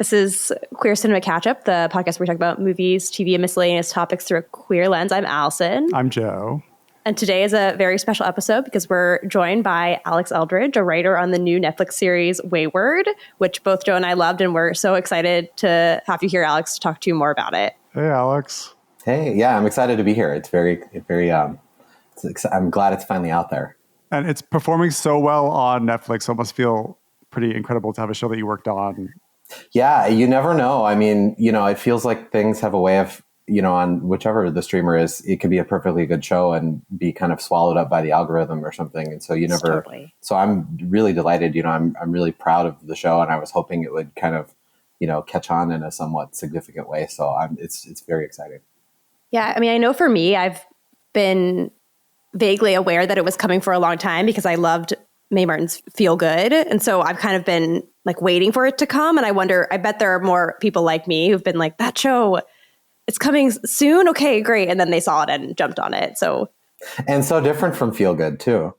This is Queer Cinema Catchup, the podcast where we talk about movies, TV, and miscellaneous topics through a queer lens. I'm Allison. I'm Joe. And today is a very special episode because we're joined by Alex Aldridge, a writer on the new Netflix series Wayward, which both Joe and I loved, and we're so excited to have you here, Alex, to talk to you more about it. Hey, Alex. Hey, yeah, I'm excited to be here. I'm glad it's finally out there. And it's performing so well on Netflix, so it must feel pretty incredible to have a show that you worked on. Yeah, you never know. I mean, it feels like things have a way of, on whichever the streamer is, it could be a perfectly good show and be kind of swallowed up by the algorithm or something. And so you never, Totally. So I'm really delighted, I'm really proud of the show, and I was hoping it would kind of, catch on in a somewhat significant way. So it's very exciting. Yeah. I mean, I know for me, I've been vaguely aware that it was coming for a long time because I loved Mae Martin's Feel Good. And so I've kind of been like waiting for it to come. And I bet there are more people like me who've been like, that show, it's coming soon. Okay, great. And then they saw it and jumped on it. And so different from Feel Good too,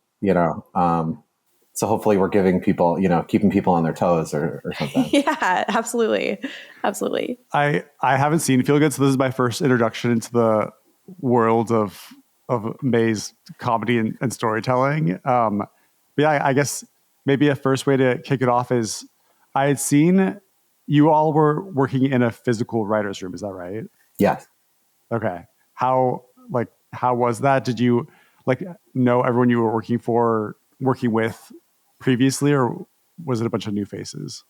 so hopefully we're giving people, keeping people on their toes or something. Yeah, absolutely. Absolutely. I haven't seen Feel Good, so this is my first introduction into the world of Mae's comedy and storytelling. But yeah, I guess maybe a first way to kick it off is I had seen you all were working in a physical writer's room. Is that right? Yes. Okay. How was that? Did you know everyone you were working with previously, or was it a bunch of new faces?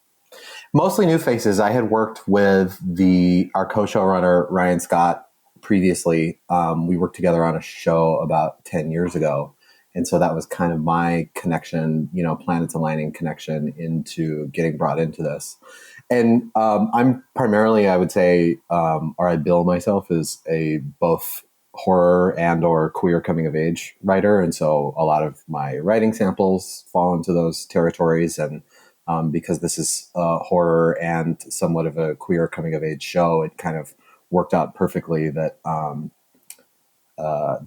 Mostly new faces. I had worked with our co-showrunner, Ryan Scott, previously. We worked together on a show about 10 years ago. And so that was kind of my connection, planets aligning connection into getting brought into this. And I'm primarily, I would say, or I bill myself as a both horror and or queer coming of age writer. And so a lot of my writing samples fall into those territories. And because this is horror and somewhat of a queer coming of age show, it kind of worked out perfectly that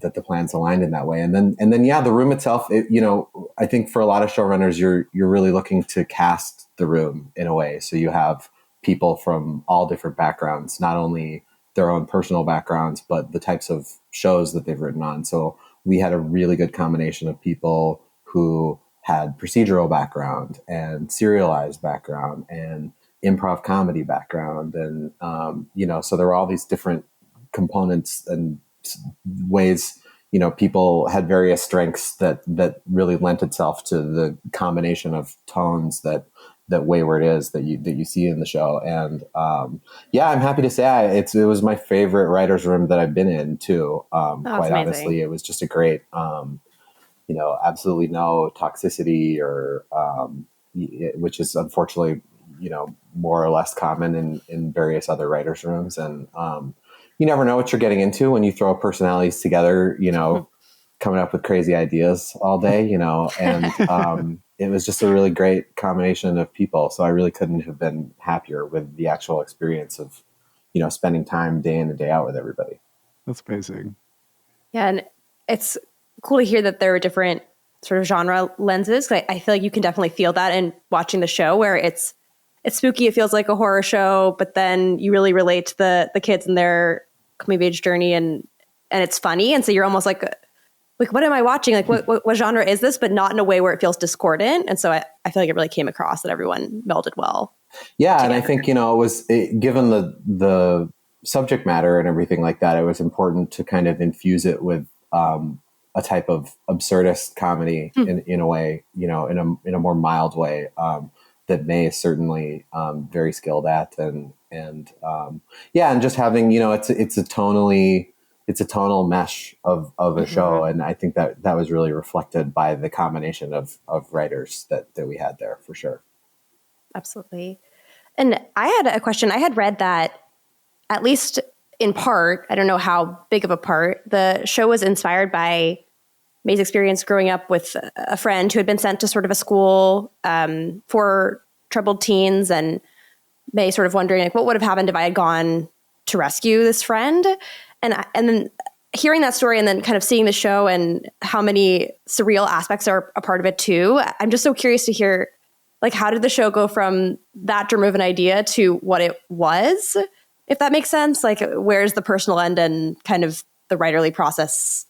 that the plans aligned in that way. And then, yeah, the room itself, I think for a lot of showrunners, you're really looking to cast the room in a way. So you have people from all different backgrounds, not only their own personal backgrounds, but the types of shows that they've written on. So we had a really good combination of people who had procedural background and serialized background and improv comedy background. And, so there were all these different components and ways, people had various strengths that really lent itself to the combination of tones that Wayward is that you see in the show. And yeah, I'm happy to say it was my favorite writer's room that I've been in too. Quite honestly, it was just a great, absolutely no toxicity or which is unfortunately, more or less common in various other writers' rooms. And you never know what you're getting into when you throw personalities together, coming up with crazy ideas all day, and it was just a really great combination of people. So I really couldn't have been happier with the actual experience of, spending time day in and day out with everybody. That's amazing. Yeah. And it's cool to hear that there are different sort of genre lenses. I feel like you can definitely feel that in watching the show where it's spooky. It feels like a horror show, but then you really relate to the kids and their coming of age journey and it's funny. And so you're almost like, what am I watching? Like, what genre is this? But not in a way where it feels discordant. And so I feel like it really came across that everyone melded well. Yeah. together. And I think, given the subject matter and everything like that, it was important to kind of infuse it with a type of absurdist comedy in a way, in a more mild way that Mae is certainly very skilled at. And just having, it's a tonal mesh of a show. And I think that was really reflected by the combination of writers that we had there for sure. Absolutely. And I had a question. I had read that at least in part, I don't know how big of a part, the show was inspired by Mae's experience growing up with a friend who had been sent to sort of a school for troubled teens, and Mae sort of wondering what would have happened if I had gone to rescue this friend. And then hearing that story and then kind of seeing the show and how many surreal aspects are a part of it too, I'm just so curious to hear Like, how did the show go from that germ of an idea to what it was, if that makes sense? Like, where's the personal end and kind of the writerly process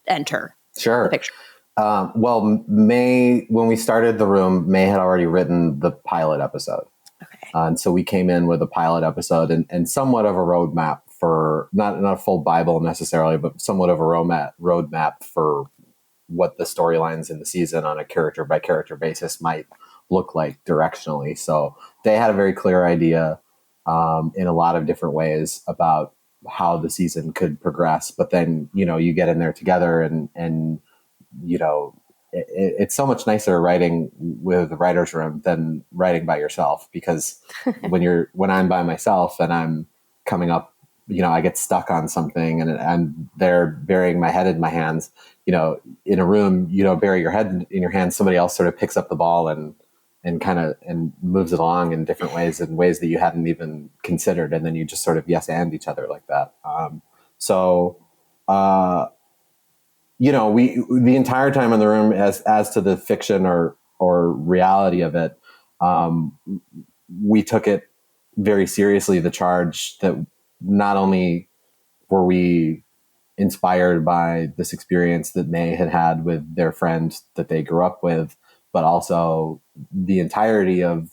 enter the picture? Well, May, when we started The Room, May had already written the pilot episode. Okay. And so we came in with a pilot episode and somewhat of a roadmap for, not a full Bible necessarily, but somewhat of a roadmap for what the storylines in the season on a character by character basis might look like directionally. So they had a very clear idea in a lot of different ways about how the season could progress. But then, you get in there together and it's so much nicer writing with the writer's room than writing by yourself, because when I'm by myself and I'm coming up, I get stuck on something and I'm there burying my head in my hands. In a room, you don't bury your head in your hands. Somebody else sort of picks up the ball and moves it along in different ways, in ways that you hadn't even considered. And then you just sort of yes and each other like that. The entire time in the room, as to the fiction or reality of it, we took it very seriously, the charge that not only were we inspired by this experience that May had with their friend that they grew up with, but also the entirety of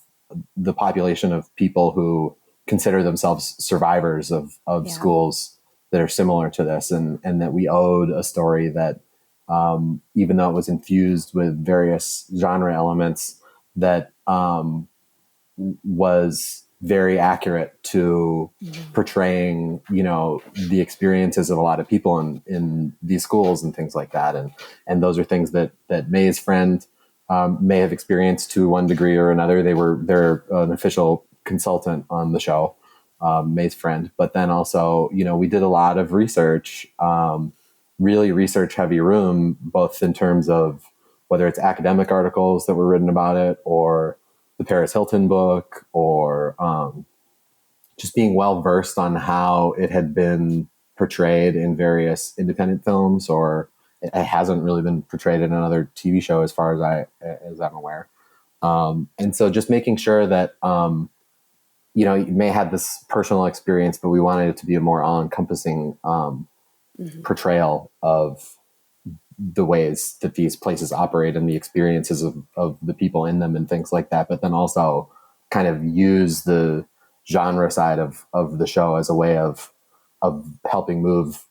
the population of people who consider themselves survivors of schools that are similar to this, and that we owed a story that, even though it was infused with various genre elements, that was very accurate to portraying, the experiences of a lot of people in these schools and things like that. And those are things that May's friend may have experienced to one degree or another. They're an official consultant on the show, May's friend. But then also, we did a lot of research, really research heavy room, both in terms of whether it's academic articles that were written about it, or the Paris Hilton book, or just being well versed on how it had been portrayed in various independent films, or it hasn't really been portrayed in another TV show as far as I'm aware. And so just making sure that, you may have this personal experience, but we wanted it to be a more all-encompassing portrayal of the ways that these places operate and the experiences of the people in them and things like that, but then also kind of use the genre side of the show as a way of helping move,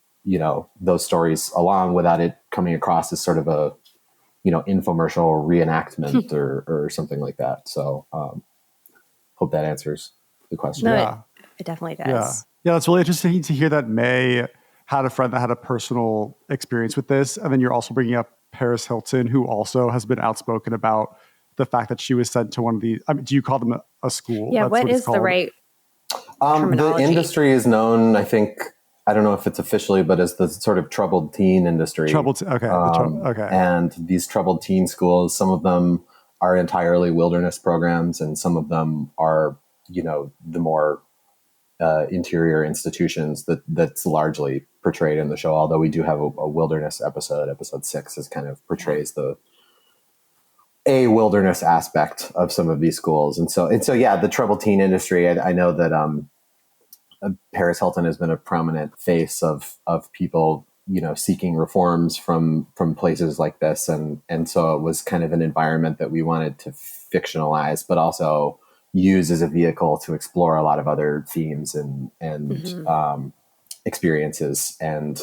those stories along without it coming across as sort of a, infomercial reenactment or something like that. So, hope that answers the question. No, it definitely does. Yeah. It's really interesting to hear that May had a friend that had a personal experience with this. And then you're also bringing up Paris Hilton, who also has been outspoken about the fact that she was sent to one of these. Do you call them a school? Yeah. What is the right terminology? The industry is known, I think, I don't know if it's officially, but as the sort of troubled teen industry. Okay. And these troubled teen schools, some of them are entirely wilderness programs, and some of them are, the more interior institutions that's largely portrayed in the show. Although we do have a wilderness episode 6 is kind of portrays a wilderness aspect of some of these schools. And so, the troubled teen industry, I know that, Paris Hilton has been a prominent face of people, seeking reforms from places like this. And so it was kind of an environment that we wanted to fictionalize, but also use as a vehicle to explore a lot of other themes and experiences. And,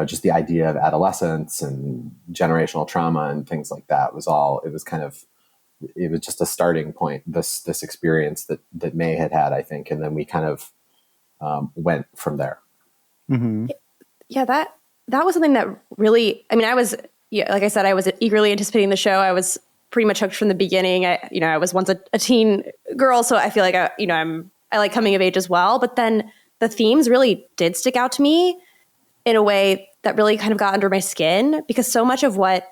just the idea of adolescence and generational trauma and things like that it was just a starting point, this experience that May had, I think. And then we kind of, went from there. Mm-hmm. Yeah, that was something that really, I was, like I said, I was eagerly anticipating the show. I was pretty much hooked from the beginning. I was once a teen girl, so I feel like I like coming of age as well. But then the themes really did stick out to me in a way that really kind of got under my skin, because so much of what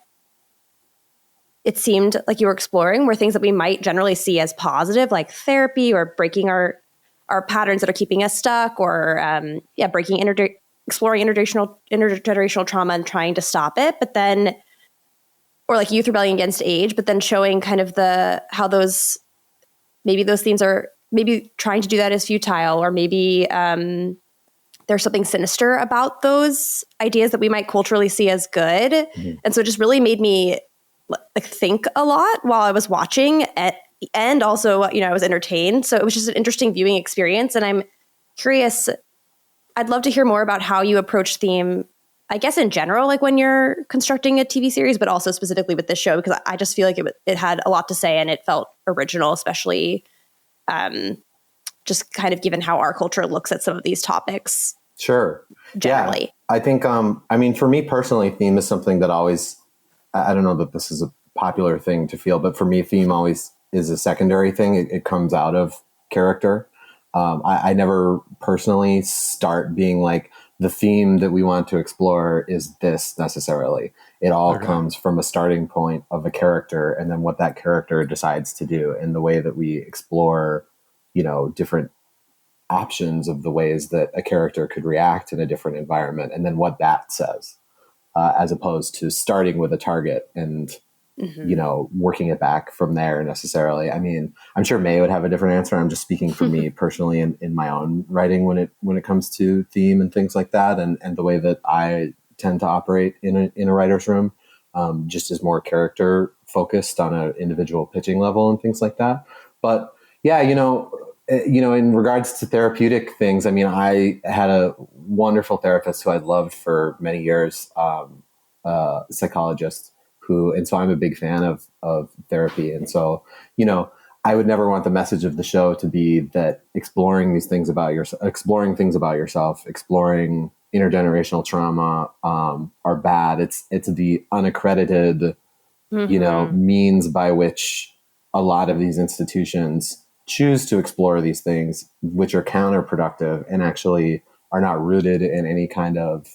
it seemed like you were exploring were things that we might generally see as positive, like therapy or breaking our patterns that are keeping us stuck, or exploring intergenerational trauma and trying to stop it. But then or like youth rebelling against age, but then showing kind of how those themes are maybe trying to do that is futile, or maybe there's something sinister about those ideas that we might culturally see as good. Mm-hmm. And so it just really made me like think a lot while I was watching, and also, I was entertained. So it was just an interesting viewing experience. And I'm curious, I'd love to hear more about how you approach theme, I guess in general, like when you're constructing a TV series, but also specifically with this show, because I just feel like it had a lot to say and it felt original, especially just kind of given how our culture looks at some of these topics. Sure. Generally. Yeah. I think, for me personally, theme is something that always, I don't know that this is a popular thing to feel, but for me, theme always is a secondary thing. It comes out of character. I never personally start being like, the theme that we want to explore is this necessarily. It all comes from a starting point of a character, and then what that character decides to do, and the way that we explore, different options of the ways that a character could react in a different environment, and then what that says, as opposed to starting with a target and working it back from there necessarily. I mean, I'm sure May would have a different answer. I'm just speaking for me personally in my own writing when it comes to theme and things like that, and the way that I tend to operate in a writer's room, just as more character focused on an individual pitching level and things like that. But yeah, in regards to therapeutic things, I mean, I had a wonderful therapist who I'd loved for many years, psychologist, and so I'm a big fan of therapy. And so, I would never want the message of the show to be that exploring things about yourself, exploring intergenerational trauma, are bad. It's the unaccredited, means by which a lot of these institutions choose to explore these things, which are counterproductive and actually are not rooted in any kind of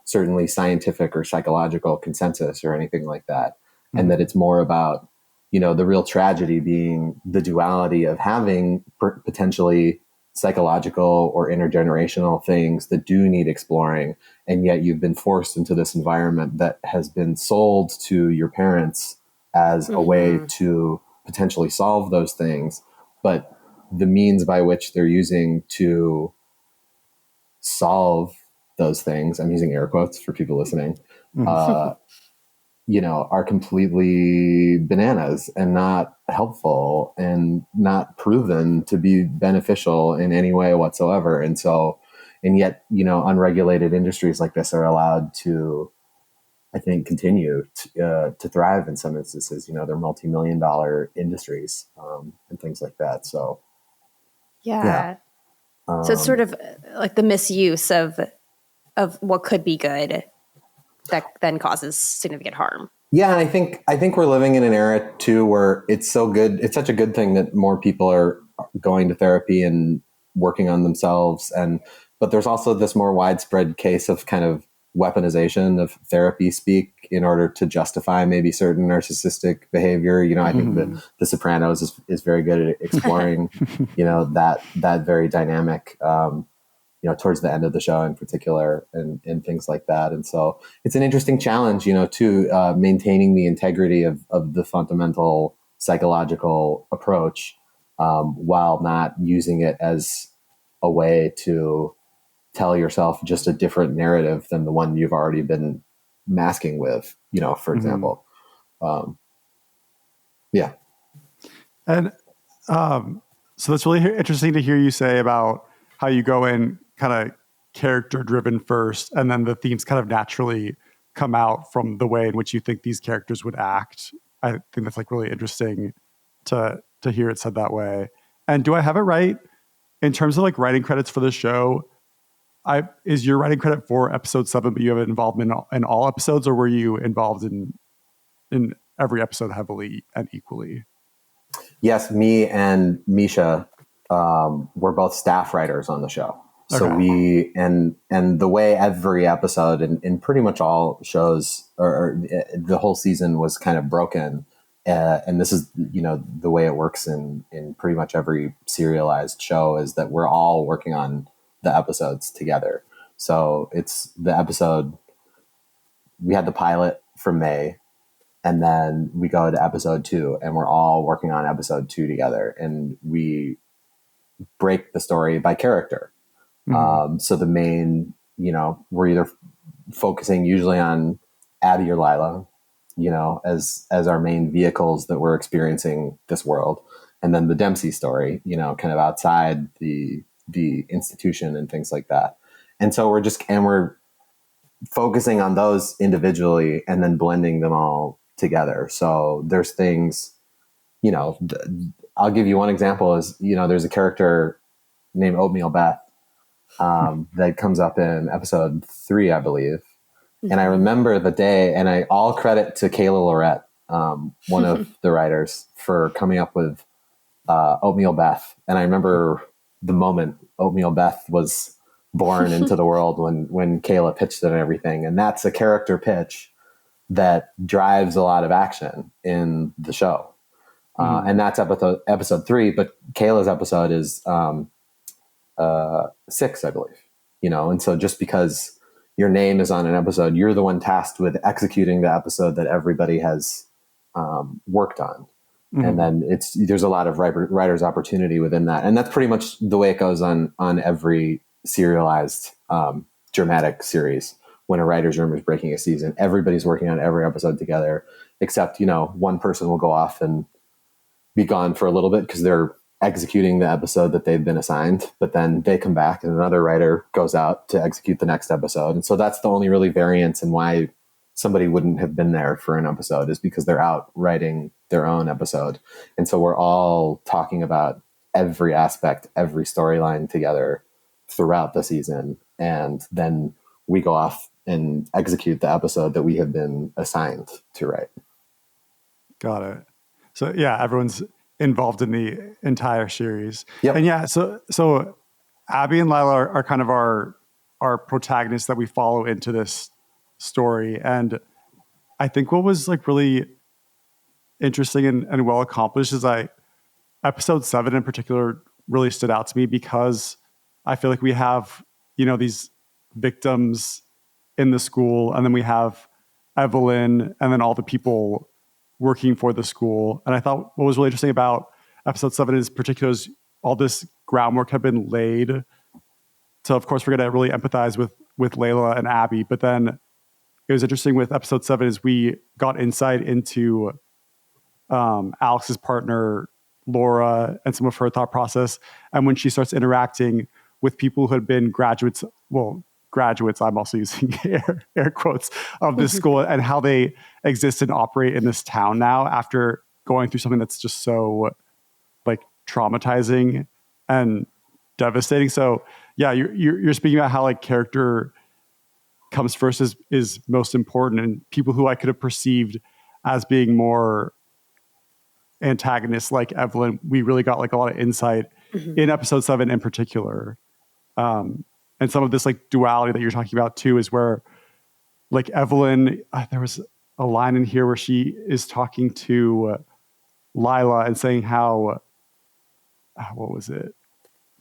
certainly scientific or psychological consensus or anything like that. Mm-hmm. And that it's more about, the real tragedy being the duality of having potentially psychological or intergenerational things that do need exploring. And yet you've been forced into this environment that has been sold to your parents as a way to potentially solve those things. But the means by which they're using to solve those things, I'm using air quotes for people listening, are completely bananas and not helpful and not proven to be beneficial in any way whatsoever. And yet, unregulated industries like this are allowed to, I think, continue to thrive in some instances. They're multi-million-dollar industries, and things like that. So, yeah. So it's sort of like the misuse of what could be good that then causes significant harm. Yeah, I think we're living in an era too where it's so good. It's such a good thing that more people are going to therapy and working on themselves, but there's also this more widespread case of kind of weaponization of therapy speak in order to justify maybe certain narcissistic behavior. I think that The Sopranos is very good at exploring, that very dynamic, towards the end of the show in particular, and things like that. And so it's an interesting challenge, to maintaining the integrity of the fundamental psychological approach, while not using it as a way to tell yourself just a different narrative than the one you've already been masking with, for example. Yeah. And so that's really interesting to hear you say about how you go in kind of character driven first, and then the themes kind of naturally come out from the way in which you think these characters would act. I think that's like really interesting to hear it said that way. And do I have it right in terms of like writing credits for the show? Is your writing credit for episode 7, but you have involvement in all episodes, or were you involved in every episode heavily and equally? Yes, me and Misha were both staff writers on the show. So we and the way every episode in pretty much all shows or the whole season was kind of broken, and this is the way it works in pretty much every serialized show is that we're all working on the episodes together. So it's the episode. We had the pilot from May. And then we go to episode 2 and we're all working on episode 2 together, and we break the story by character. So the main, we're either focusing usually on Abby or Lila, as our main vehicles that we're experiencing this world. And then the Dempsey story, kind of outside the institution and things like that. And so we're focusing on those individually and then blending them all together. So there's things, I'll give you one example is, there's a character named Oatmeal Beth that comes up in episode 3, I believe. And I remember the day, and all credit to Kayla Lorette, one of the writers, for coming up with Oatmeal Beth. And I remember the moment Oatmeal Beth was born into the world when Kayla pitched it and everything. And that's a character pitch that drives a lot of action in the show. And that's episode 3, but Kayla's episode is 6, I believe. And so just because your name is on an episode, you're the one tasked with executing the episode that everybody has worked on. And then there's a lot of writer's opportunity within that. And that's pretty much the way it goes on every serialized dramatic series. When a writer's room is breaking a season, everybody's working on every episode together, except, one person will go off and be gone for a little bit because they're executing the episode that they've been assigned, but then they come back and another writer goes out to execute the next episode. And so that's the only really variance in why somebody wouldn't have been there for an episode, is because they're out writing their own episode. And so we're all talking about every aspect, every storyline together throughout the season. And then we go off and execute the episode that we have been assigned to write. Got it. So yeah, everyone's involved in the entire series. Yep. And yeah, so Abby and Lila are kind of our protagonists that we follow into this story. And I think what was like really interesting and well accomplished is episode 7 in particular really stood out to me, because I feel like we have, these victims in the school, and then we have Evelyn, and then all the people working for the school. And I thought what was really interesting about episode 7 is particular is all this groundwork had been laid. So of course we're going to really empathize with Layla and Abby. But then it was interesting with episode 7 is we got insight into Alex's partner, Laura, and some of her thought process. And when she starts interacting with people who had been graduates, I'm also using air quotes, of this school, and how they exist and operate in this town now after going through something that's just so like traumatizing and devastating. So yeah, you're speaking about how like character comes first is most important, and people who I could have perceived as being more antagonists like Evelyn, we really got like a lot of insight in episode 7 in particular. And some of this like duality that you're talking about too is where like Evelyn, there was a line in here where she is talking to Lila and saying how, what was it?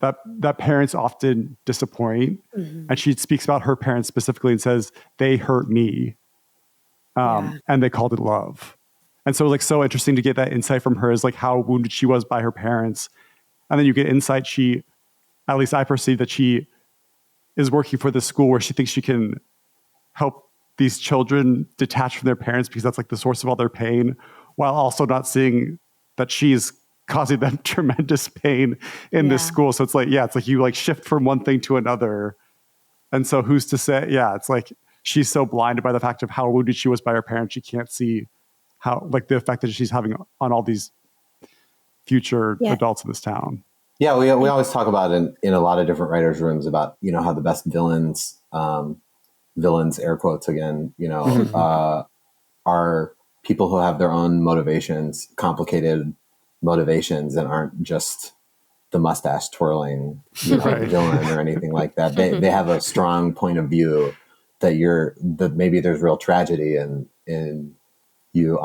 That parents often disappoint. And she speaks about her parents specifically and says, they hurt me. And they called it love. And so like so interesting to get that insight from her, is like how wounded she was by her parents. And then you get insight, at least I perceive that she is working for this school where she thinks she can help these children detach from their parents because that's like the source of all their pain, while also not seeing that she's causing them tremendous pain in this school. So it's like you like shift from one thing to another. And so who's to say, it's like she's so blinded by the fact of how wounded she was by her parents, she can't see how like the effect that she's having on all these future adults in this town. Yeah, we always talk about in a lot of different writers' rooms about, how the best villains, air quotes again, are people who have their own motivations, complicated motivations, and aren't just the mustache twirling villain or anything like that. They have a strong point of view that maybe there's real tragedy in you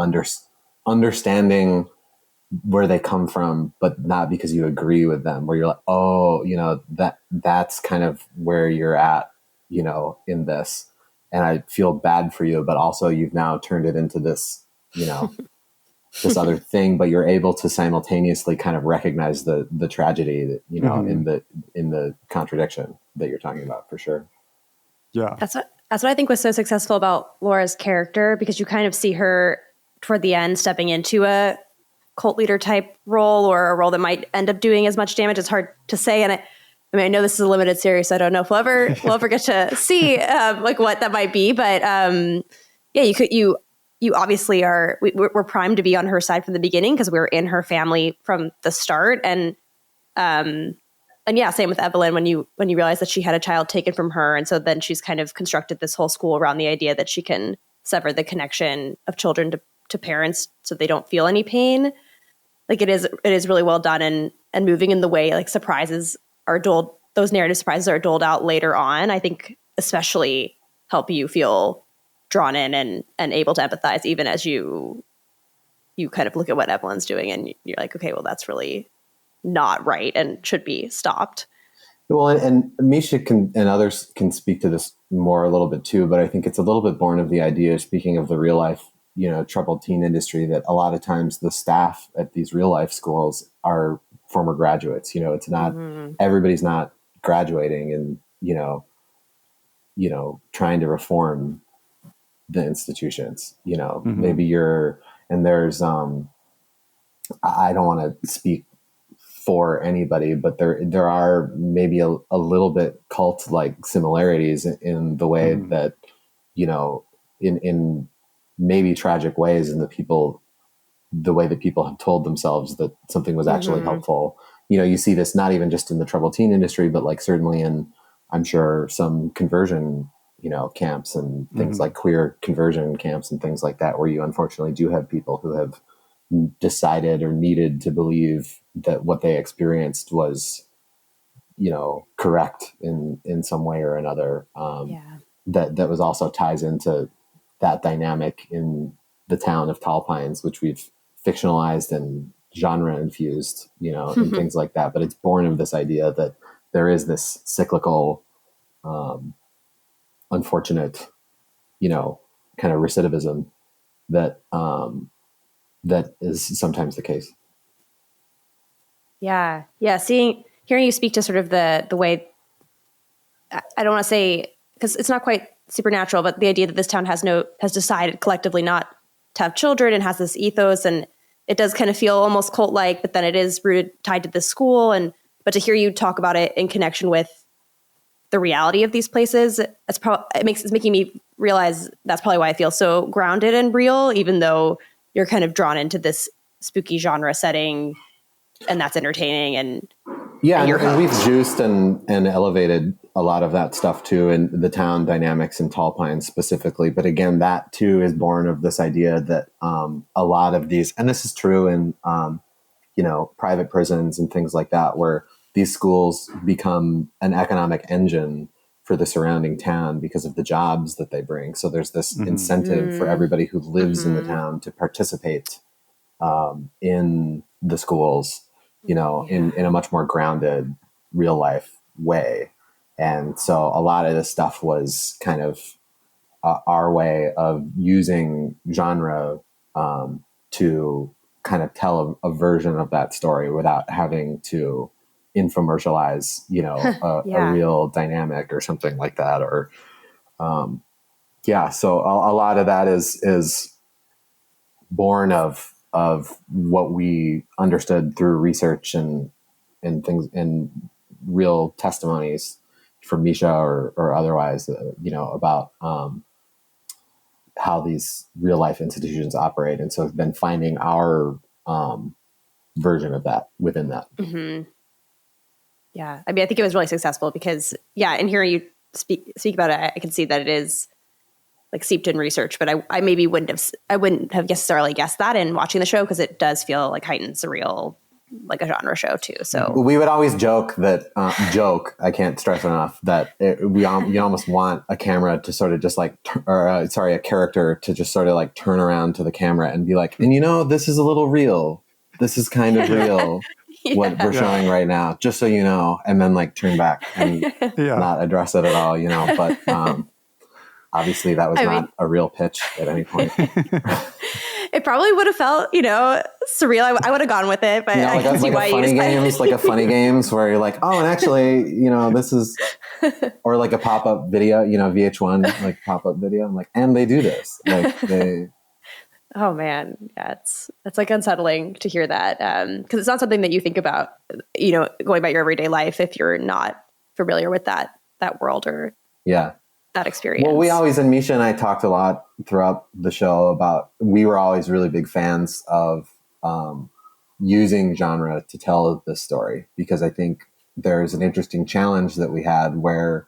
understanding where they come from, but not because you agree with them, where you're like, oh, that's kind of where you're at, in this. And I feel bad for you, but also you've now turned it into this this other thing, but you're able to simultaneously kind of recognize the tragedy that, in the contradiction that you're talking about, for sure. Yeah. That's what I think was so successful about Laura's character, because you kind of see her toward the end stepping into a cult leader type role, or a role that might end up doing as much damage. It's hard to say. And I know this is a limited series, so I don't know if we'll ever get to see like what that might be. But you obviously we're primed to be on her side from the beginning, because we were in her family from the start. And yeah, same with Evelyn, when you realize that she had a child taken from her. And so then she's kind of constructed this whole school around the idea that she can sever the connection of children to parents so they don't feel any pain. Like it is really well done and moving in the way like those narrative surprises are doled out later on, I think especially help you feel drawn in and able to empathize, even as you kind of look at what Evelyn's doing and you're like, okay, well, that's really not right and should be stopped. Well, and Misha and others can speak to this more a little bit too, but I think it's a little bit born of the idea, speaking of the real life, troubled teen industry, that a lot of times the staff at these real life schools are former graduates. It's not, everybody's not graduating and, trying to reform the institutions, maybe there's, I don't want to speak for anybody, but there are maybe a little bit cult-like similarities in the way that, in maybe tragic ways, in the way that people have told themselves that something was actually helpful. You see this not even just in the troubled teen industry, but like certainly in, I'm sure, some conversion, camps and things like queer conversion camps and things like that, where you unfortunately do have people who have decided or needed to believe that what they experienced was, correct in some way or another. That was also ties into that dynamic in the town of Tall Pines, which we've fictionalized and genre infused, and things like that. But it's born of this idea that there is this cyclical, unfortunate, kind of recidivism that is sometimes the case. Yeah. Hearing you speak to sort of the way, I don't want to say, because it's not quite supernatural, but the idea that this town has decided collectively not to have children and has this ethos, and it does kind of feel almost cult-like, but then it is tied to this school. But to hear you talk about it in connection with the reality of these places, it's making me realize that's probably why I feel so grounded and real, even though you're kind of drawn into this spooky genre setting, and that's entertaining. And we've juiced and elevated a lot of that stuff too, and the town dynamics in Tall Pines specifically. But again, that too is born of this idea that a lot of these, and this is true in private prisons and things like that, where these schools become an economic engine for the surrounding town because of the jobs that they bring. So there's this incentive for everybody who lives in the town to participate in the schools, in a much more grounded, real life way. And so a lot of this stuff was kind of our way of using genre to kind of tell a version of that story without having to infomercialize, a real dynamic or something like that. Or, so a lot of that is born of what we understood through research and things and real testimonies from Misha or otherwise, about how these real life institutions operate. And so I've been finding our version of that within that. Mm-hmm. Yeah. I mean, I think it was really successful because, and hearing you speak about it, I can see that it is like seeped in research, but I maybe wouldn't have necessarily guessed that in watching the show, because it does feel like heightened surreal, like a genre show too. So we would always joke that, I can't stress enough that you almost want a camera to sort of just like, a character to just sort of like turn around to the camera and be like, and this is a little real. This is kind of real. What we're showing right now, just so you know, and then like turn back and not address it at all, but obviously that was not a real pitch at any point. It probably would have felt, surreal. I would have gone with it, but I can see why you decided. Like a funny games where you're like, oh, and actually, this is, or like a pop-up video, VH1, like pop-up video. I'm like, and they do this. Like they... Oh man. Yeah. It's like unsettling to hear that. Cause it's not something that you think about, going about your everyday life if you're not familiar with that world or that experience. Well, we always, and Misha and I talked a lot throughout the show about, we were always really big fans of using genre to tell this story, because I think there's an interesting challenge that we had where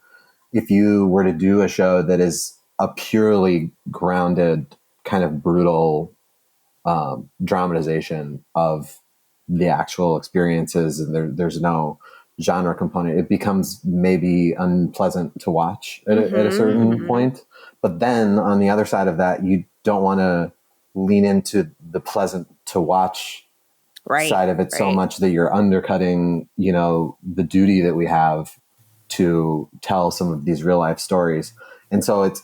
if you were to do a show that is a purely grounded kind of brutal dramatization of the actual experiences, and there's no genre component, it becomes maybe unpleasant to watch at a certain point. But then on the other side of that, you don't want to lean into the pleasant to watch side of it so much that you're undercutting, the duty that we have to tell some of these real life stories. And so it's,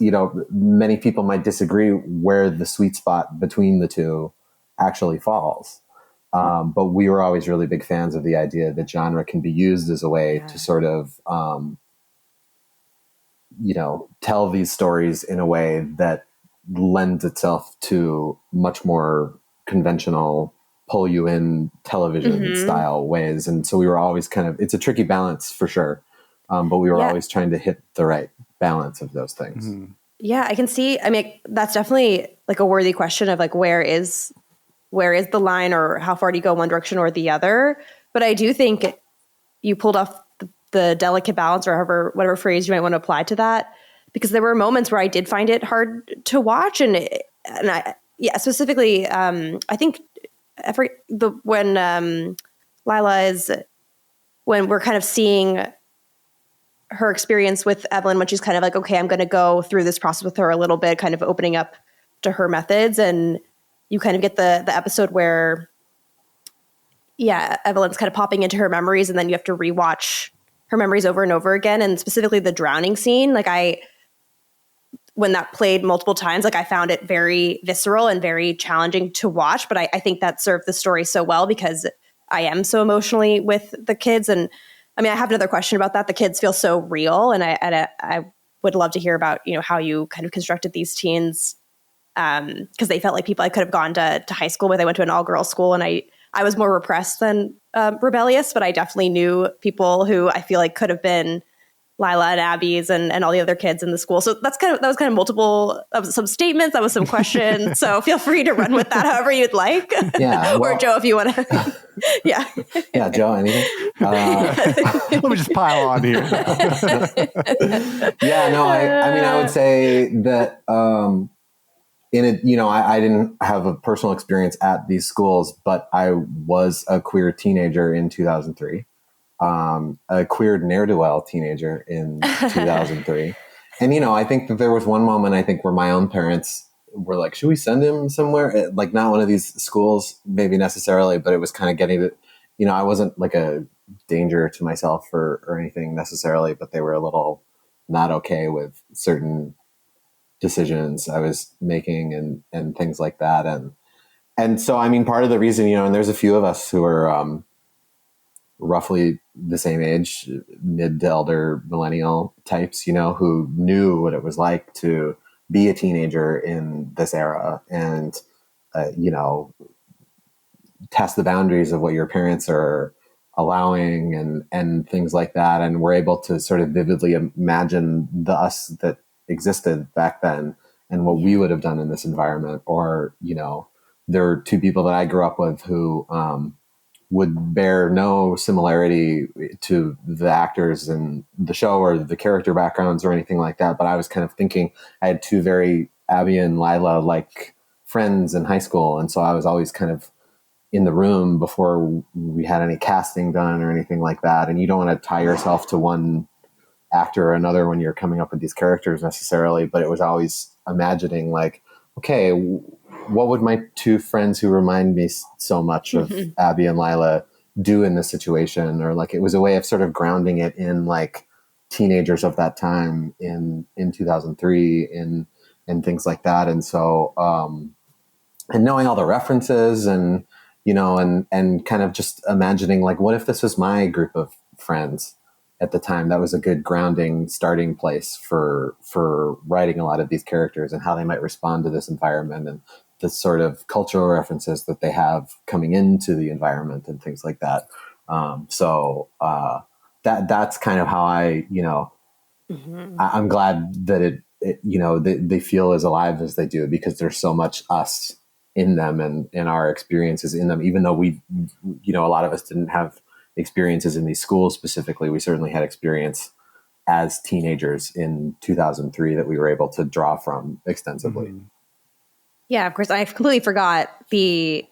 many people might disagree where the sweet spot between the two actually falls. But we were always really big fans of the idea that genre can be used as a way to sort of, tell these stories in a way that lends itself to much more conventional, pull you in television style ways. And so we were always it's a tricky balance for sure. But we were always trying to hit the right balance of those things. Mm-hmm. Yeah, I can see. I mean, that's definitely like a worthy question of like, where is the line, or how far do you go one direction or the other? But I do think you pulled off the delicate balance, or whatever phrase you might want to apply to that, because there were moments where I did find it hard to watch. And I, specifically, I think when we're kind of seeing her experience with Evelyn, when she's kind of like, okay, I'm going to go through this process with her a little bit, kind of opening up to her methods. And you kind of get the episode where, Evelyn's kind of popping into her memories, and then you have to rewatch her memories over and over again. And specifically the drowning scene, when that played multiple times, like I found it very visceral and very challenging to watch. But I think that served the story so well because I am so emotionally with the kids. And I mean, I have another question about that. The kids feel so real. And I would love to hear about, how you kind of constructed these teens. Because they felt like people I could have gone to high school with. I went to an all-girls school, and I was more repressed than rebellious, but I definitely knew people who I feel like could have been Lila and Abby's and all the other kids in the school. So that was kind of multiple of some statements. That was some questions. So feel free to run with that however you'd like. Yeah. Well, or Joe, if you want to. Yeah. Yeah, Joe, anything? Let me just pile on here. Yeah, no, I mean, I would say that I didn't have a personal experience at these schools, but I was a queer teenager in 2003. A queer ne'er-do-well teenager in 2003. And, I think that there was one moment, where my own parents were like, should we send him somewhere? Like not one of these schools, maybe necessarily, but it was kind of getting to, I wasn't like a danger to myself or anything necessarily, but they were a little not okay with certain decisions I was making and things like that. And so, I mean, part of the reason, and there's a few of us who are, roughly the same age, mid to elder millennial types, who knew what it was like to be a teenager in this era and, test the boundaries of what your parents are allowing and things like that. And we're able to sort of vividly imagine the us that existed back then and what we would have done in this environment. Or, there are two people that I grew up with who, would bear no similarity to the actors in the show or the character backgrounds or anything like that. But I was kind of thinking I had two very Abby and Lila like friends in high school. And so I was always kind of in the room before we had any casting done or anything like that. And you don't want to tie yourself to one actor or another when you're coming up with these characters necessarily. But it was always imagining like, okay, what would my two friends who remind me so much of Abby and Lila do in this situation? Or like, it was a way of sort of grounding it in like teenagers of that time in 2003 and things like that. And so, knowing all the references and, and kind of just imagining like, what if this was my group of friends at the time? That was a good grounding starting place for writing a lot of these characters and how they might respond to this environment and the sort of cultural references that they have coming into the environment and things like that. That's kind of how I, I'm glad that they feel as alive as they do, because there's so much us in them and our experiences in them, even though we, a lot of us didn't have experiences in these schools specifically. We certainly had experience as teenagers in 2003 that we were able to draw from extensively. Mm-hmm. Yeah, of course. I completely forgot the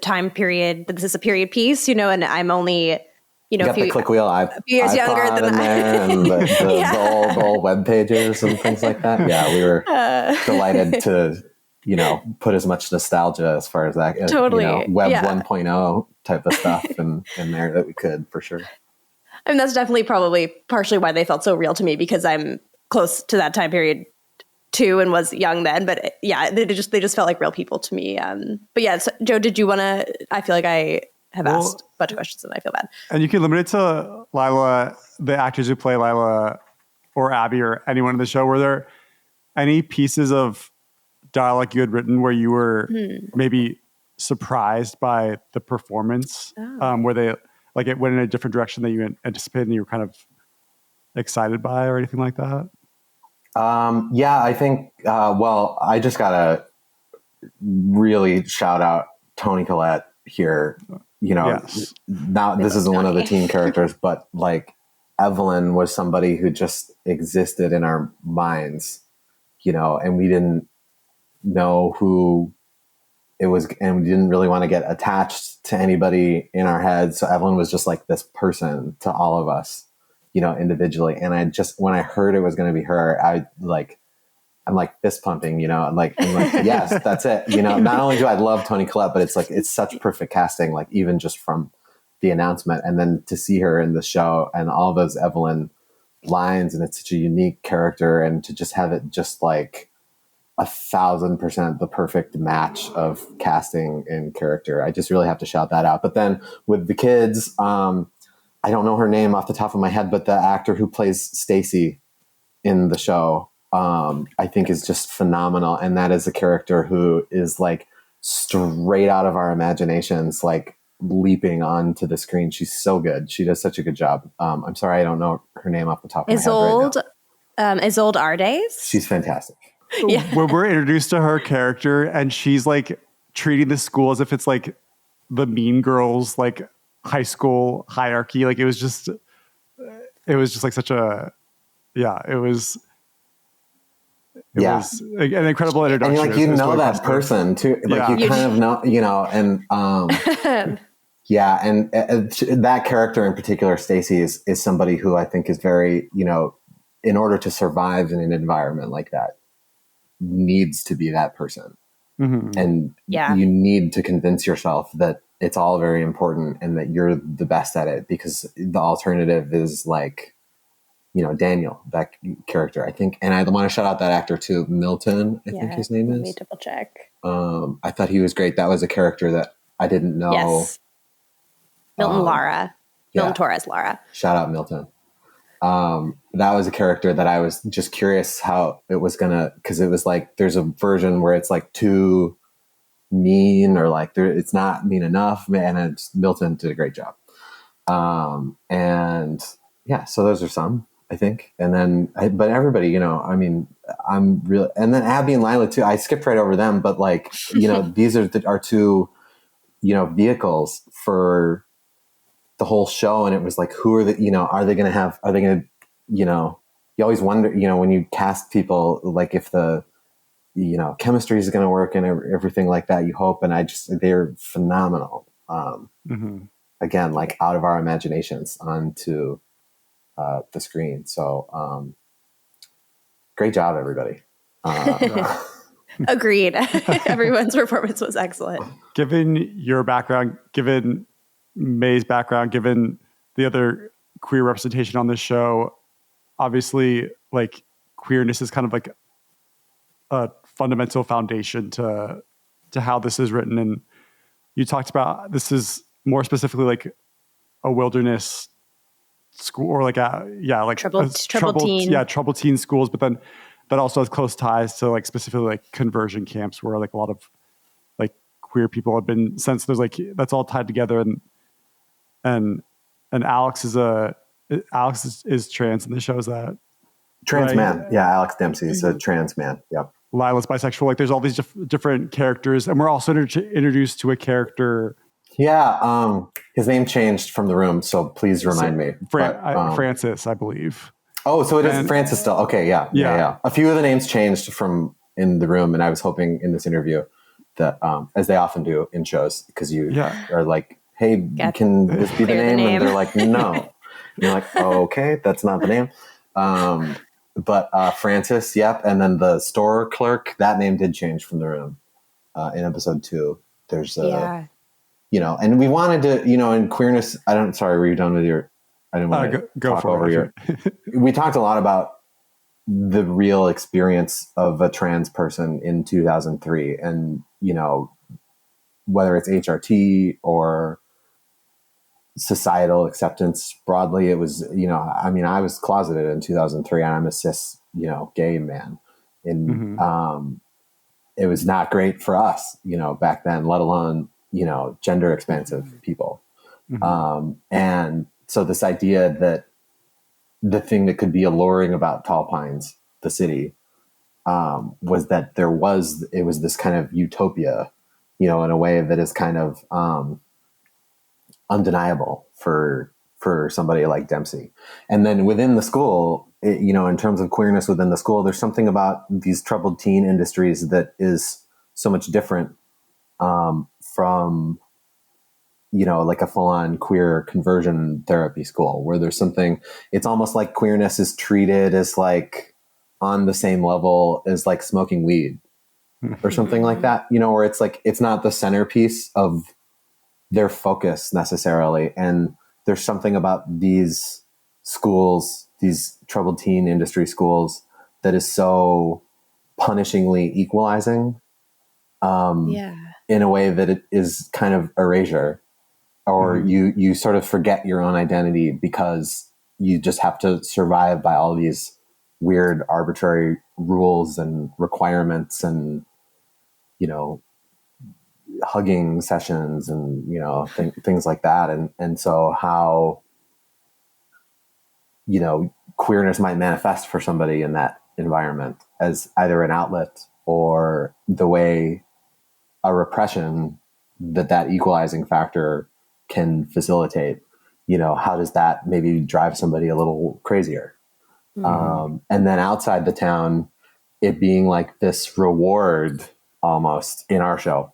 time period. This is a period piece, and I'm only, you got the click wheel. A few years younger than in there, and the old web pages and things like that. Yeah, we were delighted to, put as much nostalgia as far as that, totally web 1.0 type of stuff in there that we could, for sure. I mean, that's definitely probably partially why they felt so real to me, because I'm close to that time period too and was young then. But yeah, they just felt like real people to me. But yeah, so, Joe, did you want to? I feel like I have asked a bunch of questions and I feel bad. And you can limit it to Lila, the actors who play Lila or Abby or anyone in the show. Were there any pieces of dialogue you had written where you were maybe surprised by the performance? Where they like it went in a different direction that you anticipated and you were kind of excited by, or anything like that? Yeah, I think, I just got to really shout out Toni Collette here. Yes. Now this isn't one of the teen characters, but like Evelyn was somebody who just existed in our minds, and we didn't know who it was, and we didn't really want to get attached to anybody in our heads. So Evelyn was just like this person to all of us, individually. And when I heard it was going to be her, I'm like fist pumping, I'm like, yes, that's it. Not only do I love Toni Collette, but it's such perfect casting, like even just from the announcement, and then to see her in the show and all those Evelyn lines, and it's such a unique character, and to just have it just like 1,000% the perfect match of casting and character. I just really have to shout that out. But then with the kids, I don't know her name off the top of my head, but the actor who plays Stacy in the show, I think is just phenomenal. And that is a character who is like straight out of our imaginations, like leaping onto the screen. She's so good. She does such a good job. I'm sorry, I don't know her name off the top of my head right now. Isolde Ardes? She's fantastic. Yeah. When we're introduced to her character and she's like treating the school as if it's like the Mean Girls, like high school hierarchy. Like it was just like such a, it was an incredible introduction. And like, that person too. Like you kind of know, and and that character in particular, Stacy, is somebody who I think is very, in order to survive in an environment like that, needs to be that person. Mm-hmm. And you need to convince yourself that it's all very important and that you're the best at it, because the alternative is like, Daniel, that character, I think. And I want to shout out that actor too, Milton, I think his name is. Let me double check. I thought he was great. That was a character that I didn't know. Yes. Milton Lara. Milton Torres Lara. Shout out Milton. That was a character that I was just curious how it was because it was like, there's a version where it's like too mean, or like it's not mean enough, and Milton did a great job. So those are some, I think. And then, but everybody, I'm really, and then Abby and Lila too. I skipped right over them, but like, these are our two, vehicles for the whole show. And it was like, who are you always wonder, when you cast people, like if the, chemistry is going to work and everything like that, you hope. And they're phenomenal. Again, like out of our imaginations onto the screen. So great job, everybody. Agreed. Everyone's performance was excellent. Given your background, given May's background, given the other queer representation on this show, obviously like queerness is kind of like a fundamental foundation to to how this is written. And you talked about this is more specifically like a wilderness school, or like troubled teen. Troubled teen schools, but then that also has close ties to like specifically like conversion camps where like a lot of like queer people have been sent. So there's like, that's all tied together. And Alex is trans, and the show is that trans right? man. Yeah. Alex Dempsey is a trans man. Yep. Lila's bisexual. Like there's all these different characters, and we're also introduced to a character. Yeah. His name changed from the room, so please remind me. Francis, I believe. Oh, so it is Francis still. Okay. Yeah. A few of the names changed from in the room, and I was hoping in this interview that, as they often do in shows, because you are like, hey, can this be the name? And they're like, no. And you're like, oh, okay, that's not the name. But Francis, yep. And then the store clerk, that name did change from the room in episode 2. There's, and we wanted to, in queerness, sorry, were you done with your, I didn't want to go talk for over your, we talked a lot about the real experience of a trans person in 2003. And, whether it's HRT or societal acceptance broadly, it was, I was closeted in 2003 and I'm a cis, gay man. And it was not great for us, back then, let alone, gender expansive people. And so this idea that the thing that could be alluring about Tall Pines, the city, was that it was this kind of utopia, in a way that is kind of undeniable for somebody like Dempsey. And then within the school, in terms of queerness within the school, there's something about these troubled teen industries that is so much different from, like a full-on queer conversion therapy school, where there's something, it's almost like queerness is treated as like on the same level as like smoking weed or something like that, where it's like, it's not the centerpiece of their focus necessarily. And there's something about these schools, these troubled teen industry schools, that is so punishingly equalizing in a way that it is kind of erasure, or you sort of forget your own identity because you just have to survive by all these weird arbitrary rules and requirements and, hugging sessions and, things like that. And so how, queerness might manifest for somebody in that environment as either an outlet or the way a repression that equalizing factor can facilitate, how does that maybe drive somebody a little crazier? And then outside the town, it being like this reward almost in our show,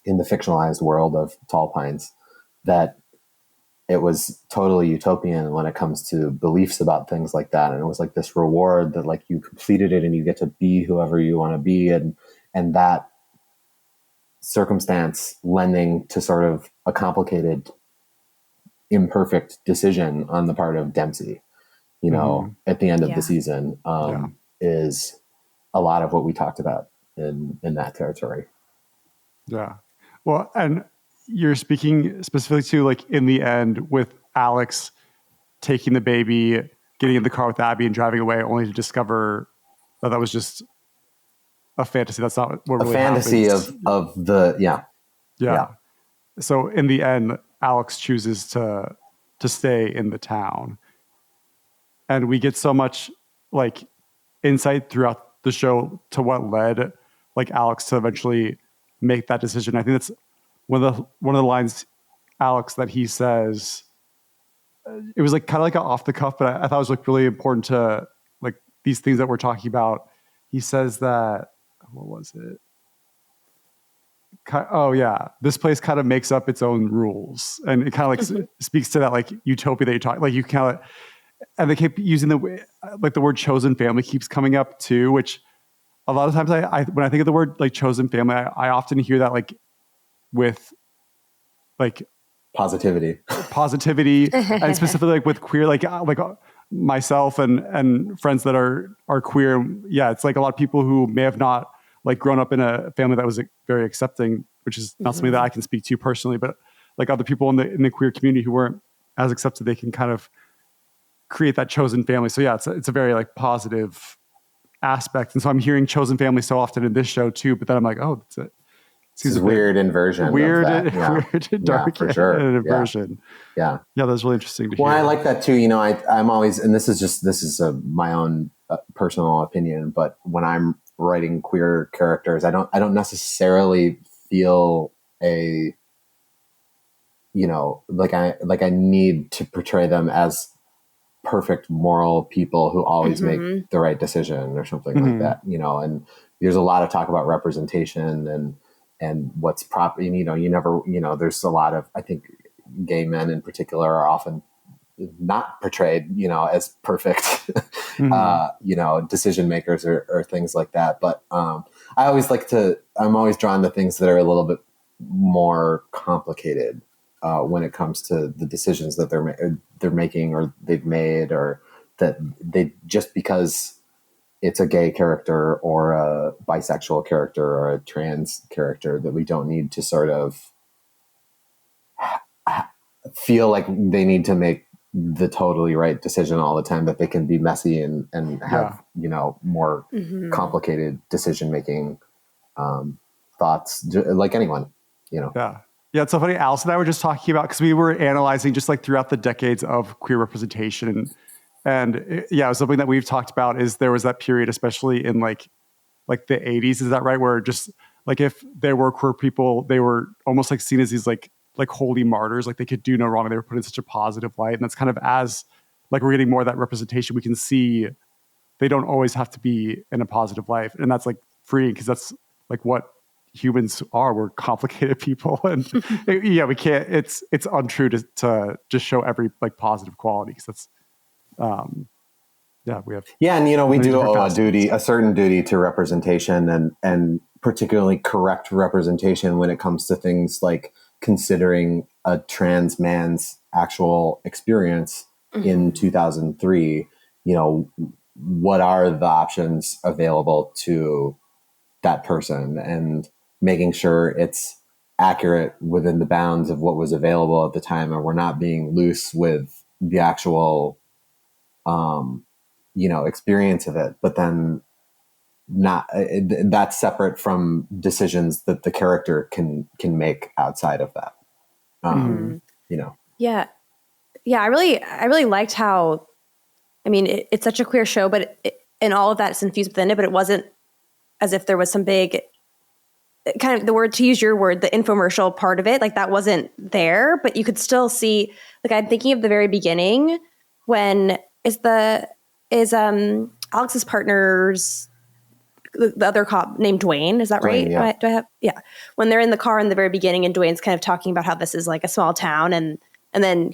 in the fictionalized world of Tall Pines, that it was totally utopian when it comes to beliefs about things like that. And it was like this reward that like you completed it and you get to be whoever you want to be. And that circumstance lending to sort of a complicated, imperfect decision on the part of Dempsey, at the end of the season, is a lot of what we talked about in that territory. Yeah. Well, and you're speaking specifically to like in the end with Alex taking the baby, getting in the car with Abby and driving away, only to discover that was just a fantasy. That's not what really fantasy happens. of the yeah. So in the end, Alex chooses to stay in the town, and we get so much like insight throughout the show to what led like Alex to eventually make that decision. I think that's one of the lines, Alex, that he says. It was like kind of like an off the cuff, but I thought it was like really important to like these things that we're talking about. He says that, what was it? Oh yeah, this place kind of makes up its own rules, and it kind of like speaks to that like utopia that you talk. Like you kind of, and they keep using the word chosen family keeps coming up too, which a lot of times I when I think of the word like chosen family, I often hear that like with like positivity, and specifically like with queer, like myself and friends that are queer. Yeah, it's like a lot of people who may have not like grown up in a family that was very accepting, which is not something that I can speak to personally, but like other people in the queer community who weren't as accepted, they can kind of create that chosen family. So yeah, it's a very like positive aspect. And so I'm hearing chosen family so often in this show too, but then I'm like, oh, that's it. It's a weird inversion. Weird, of that. Yeah. weird and dark for sure. inversion. Yeah. Yeah, that's really interesting to hear. Well, I like that too. You know, I'm always, and this is my own personal opinion, but when I'm writing queer characters, I don't necessarily feel a, you know, like I need to portray them as perfect moral people who always make the right decision or something like that, you know. And there's a lot of talk about representation and what's proper, you know, you never, you know, there's a lot of, I think gay men in particular are often not portrayed, you know, as perfect, you know, decision makers or things like that. But I'm always drawn to things that are a little bit more complicated when it comes to the decisions that they're making or they've made, or that they, just because it's a gay character or a bisexual character or a trans character, that we don't need to sort of feel like they need to make the totally right decision all the time, that they can be messy and have, you know, more complicated decision-making thoughts, like anyone, you know? Yeah. Yeah. It's so funny. Allison and I were just talking about, because we were analyzing just like throughout the decades of queer representation. And it was something that we've talked about is there was that period, especially in like the 80s, is that right? Where just like if there were queer people, they were almost like seen as these like holy martyrs, like they could do no wrong. And they were put in such a positive light. And that's kind of, as like we're getting more of that representation, we can see they don't always have to be in a positive life. And that's like freeing, because that's like what humans are. We're complicated people. And we can't, it's untrue to just show every like positive quality, because that's, we have. Yeah. And, you know, we do owe a certain duty to representation and particularly correct representation when it comes to things like considering a trans man's actual experience in 2003. You know, what are the options available to that person, and making sure it's accurate within the bounds of what was available at the time, and we're not being loose with the actual, you know, experience of it, but then that's separate from decisions that the character can make outside of that. You know? Yeah. I really liked how, I mean, it's such a queer show, but and all of that is infused within it, but it wasn't as if there was some big kind of, the word, to use your word, the infomercial part of it, like that wasn't there, but you could still see, like I'm thinking of the very beginning when Alex's partner's, the other cop named Dwayne, is that right? Dwayne, yeah. Yeah. When they're in the car in the very beginning and Dwayne's kind of talking about how this is like a small town, and then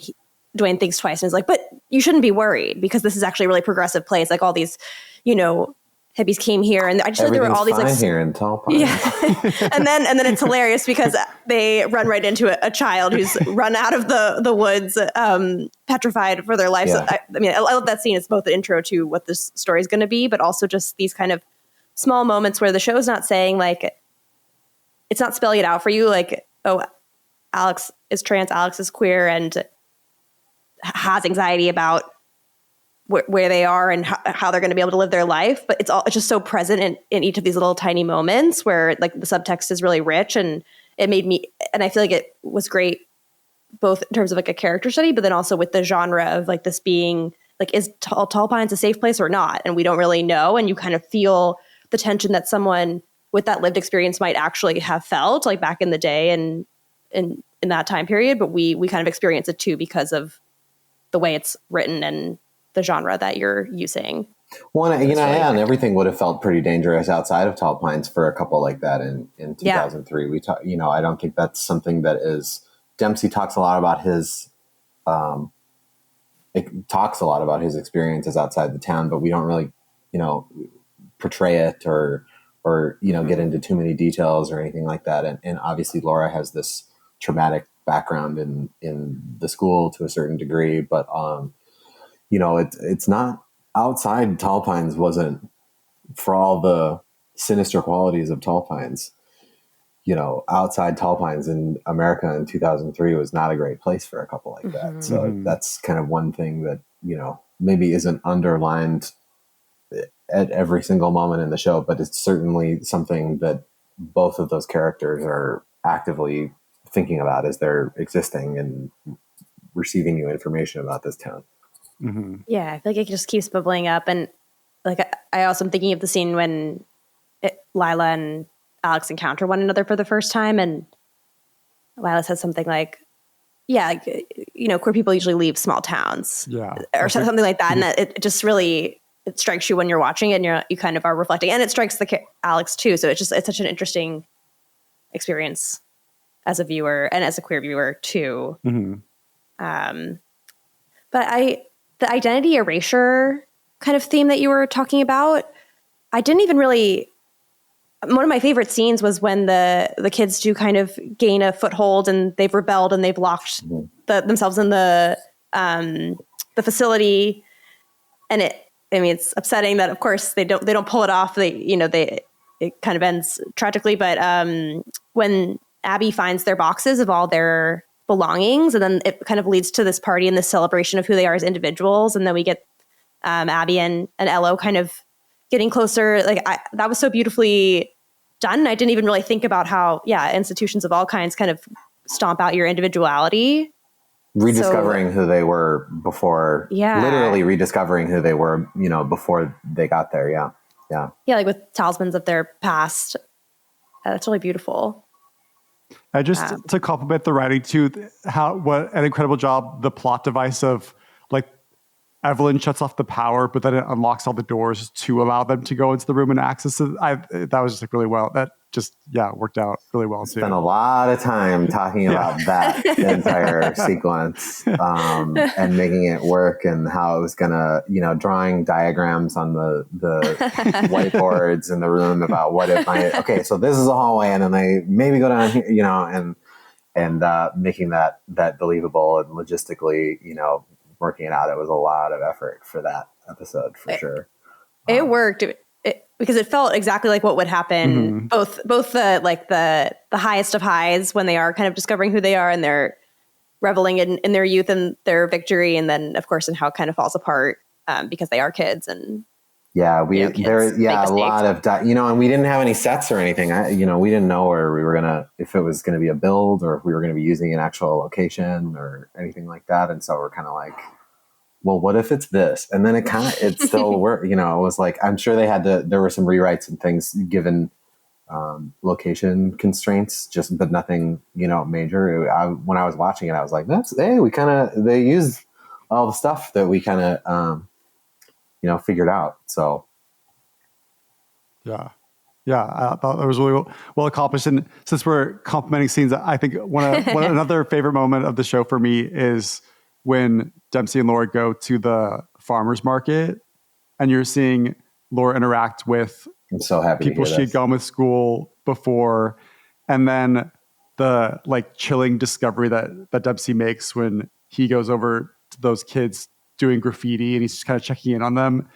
Dwayne thinks twice and is like, but you shouldn't be worried because this is actually a really progressive place. Like all these, you know, hippies came here, and I just feel like there were all these like here in Tall Pines. Yeah. and then it's hilarious because they run right into a child who's run out of the woods, petrified for their life. Yeah. So I mean, I love that scene. It's both an intro to what this story is going to be, but also just these kind of small moments where the show's not saying like, it's not spelling it out for you. Like, oh, Alex is trans, Alex is queer, and has anxiety about where they are and how they're going to be able to live their life. But it's just so present in each of these little tiny moments where like the subtext is really rich, and it made me, and I feel like it was great both in terms of like a character study, but then also with the genre of like this being like, is Tall Pines a safe place or not? And we don't really know. And you kind of feel the tension that someone with that lived experience might actually have felt like back in the day and in that time period. But we kind of experience it too because of the way it's written and the genre that you're using. Well, you know, and everything would have felt pretty dangerous outside of Tall Pines for a couple like that in 2003. Yeah. We talk, you know, I don't think that's something that is, Dempsey talks a lot about his, experiences outside the town, but we don't really, you know, portray it or, you know, get into too many details or anything like that. And obviously Laura has this traumatic background in the school to a certain degree, but, you know, it's not outside Tall Pines wasn't, for all the sinister qualities of tall pines. Outside tall pines in America in 2003 was not a great place for a couple like that. So that's kind of one thing that, maybe isn't underlined at every single moment in the show, but it's certainly something that both of those characters are actively thinking about as they're existing and receiving new information about this town. Yeah, I feel like it just keeps bubbling up. And like, I also am thinking of the scene when Lila and Alex encounter one another for the first time, and Lila says something like, queer people usually leave small towns, or something like that. And that it just really, it strikes you when you're watching it, and you kind of are reflecting, and it strikes Alex too. So it's such an interesting experience as a viewer and as a queer viewer too. But the identity erasure kind of theme that you were talking about, I didn't even really. One of my favorite scenes was when the kids do kind of gain a foothold and they've rebelled and they've locked themselves in the facility. And it's upsetting that, of course, they don't pull it off. It kind of ends tragically. But when Abby finds their boxes of all their belongings, and then it kind of leads to this party and this celebration of who they are as individuals. And then we get Abby and Ello kind of getting closer. That was so beautifully done. I didn't even really think about how, institutions of all kinds kind of stomp out your individuality. Rediscovering who they were before, literally rediscovering who they were, before they got there. Yeah. Yeah. Yeah. Like with talismans of their past. That's really beautiful. I just, to compliment the writing too, what an incredible job the plot device of like Evelyn shuts off the power, but then it unlocks all the doors to allow them to go into the room and access it. That was just like really well. That just, worked out really well too. Spent a lot of time talking about that entire sequence and making it work, and how it was gonna, drawing diagrams on the whiteboards in the room about what it might. Okay, so this is a hallway, and then they maybe go down here, and making that believable and logistically, working it out. It was a lot of effort for that episode, for sure. It worked because it felt exactly like what would happen. Both the highest of highs when they are kind of discovering who they are and they're reveling in their youth and their victory, and then of course in how it kind of falls apart because they are kids and. Yeah, a lot of, and we didn't have any sets or anything. We didn't know where we were if it was going to be a build or if we were going to be using an actual location or anything like that. And so we're kind of like, well, what if it's this? And then it still worked. It was like, I'm sure there were some rewrites and things given location constraints, but nothing, major. When I was watching it, I was like, they used all the stuff that we kind of, figured out. So yeah, I thought that was really well accomplished. And since we're complimenting scenes, I think another favorite moment of the show for me is when Dempsey and Laura go to the farmer's market, and you're seeing Laura interact with I'm so happy people she had gone with school before, and then the chilling discovery that Dempsey makes when he goes over to those kids doing graffiti, and he's just kind of checking in on them.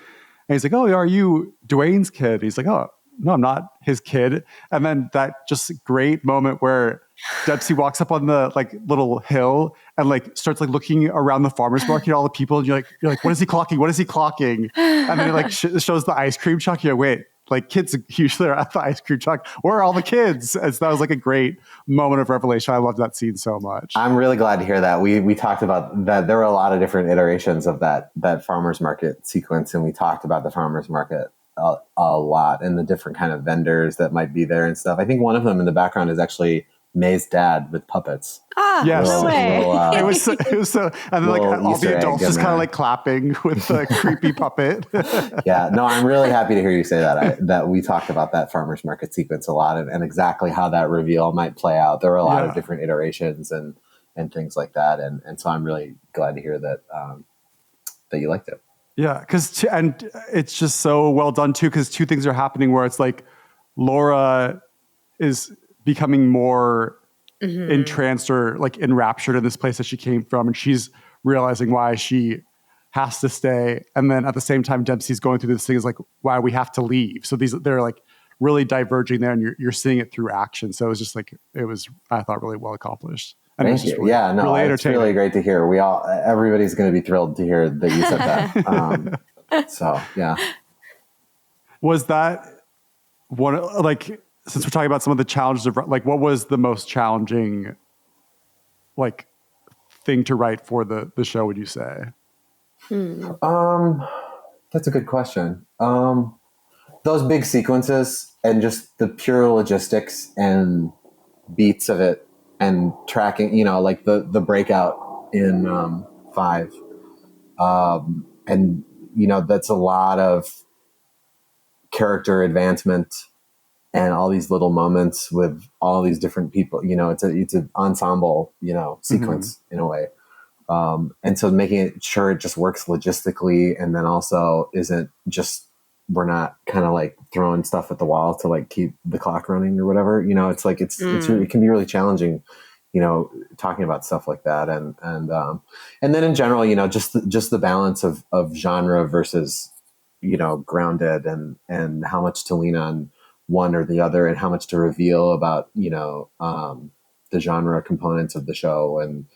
And he's like, "Oh, are you Dwayne's kid?" He's like, "Oh, no, I'm not his kid." And then that just great moment where Dempsey walks up on the little hill and starts looking around the farmer's market, all the people, and you're like, "What is he clocking? What is he clocking?" And then it shows the ice cream truck. You're like, wait, kids usually are at the ice cream truck. Where are all the kids? And so that was a great moment of revelation. I loved that scene so much. I'm really glad to hear that. We talked about that. There were a lot of different iterations of that farmer's market sequence, and we talked about the farmer's market a lot and the different kind of vendors that might be there and stuff. I think one of them in the background is actually May's dad with puppets. Yes. No way. It was so, and then all the adults just kind of clapping with the creepy puppet. Yeah, no, I'm really happy to hear you say that. That we talked about that farmer's market sequence a lot, and exactly how that reveal might play out. There were a lot of different iterations and things like that, and so I'm really glad to hear that that you liked it. Yeah, because and it's just so well done too, because two things are happening where it's Laura is becoming more entranced or enraptured in this place that she came from, and she's realizing why she has to stay. And then at the same time, Dempsey's going through this thing is why we have to leave. So they're really diverging there, and you're seeing it through action. So it was just like, I thought, really well accomplished. And Thank you. Really, yeah, no, really it's really great to hear. Everybody's going to be thrilled to hear that you said that. So yeah. Was that one, like, since we're talking about some of the challenges of, like, what was the most challenging, like, thing to write for the show, would you say? That's a good question. Those big sequences and just the pure logistics and beats of it and tracking, like the breakout in 5. And, that's a lot of character advancement and all these little moments with all these different people. It's an ensemble, sequence in a way. And so making sure it just works logistically, and then also isn't just, we're not kind of like throwing stuff at the wall to like keep the clock running or whatever. It's like, it can be really challenging, talking about stuff like that. And then in general, just the balance of genre versus, grounded, and how much to lean on one or the other, and how much to reveal about, the genre components of the show, and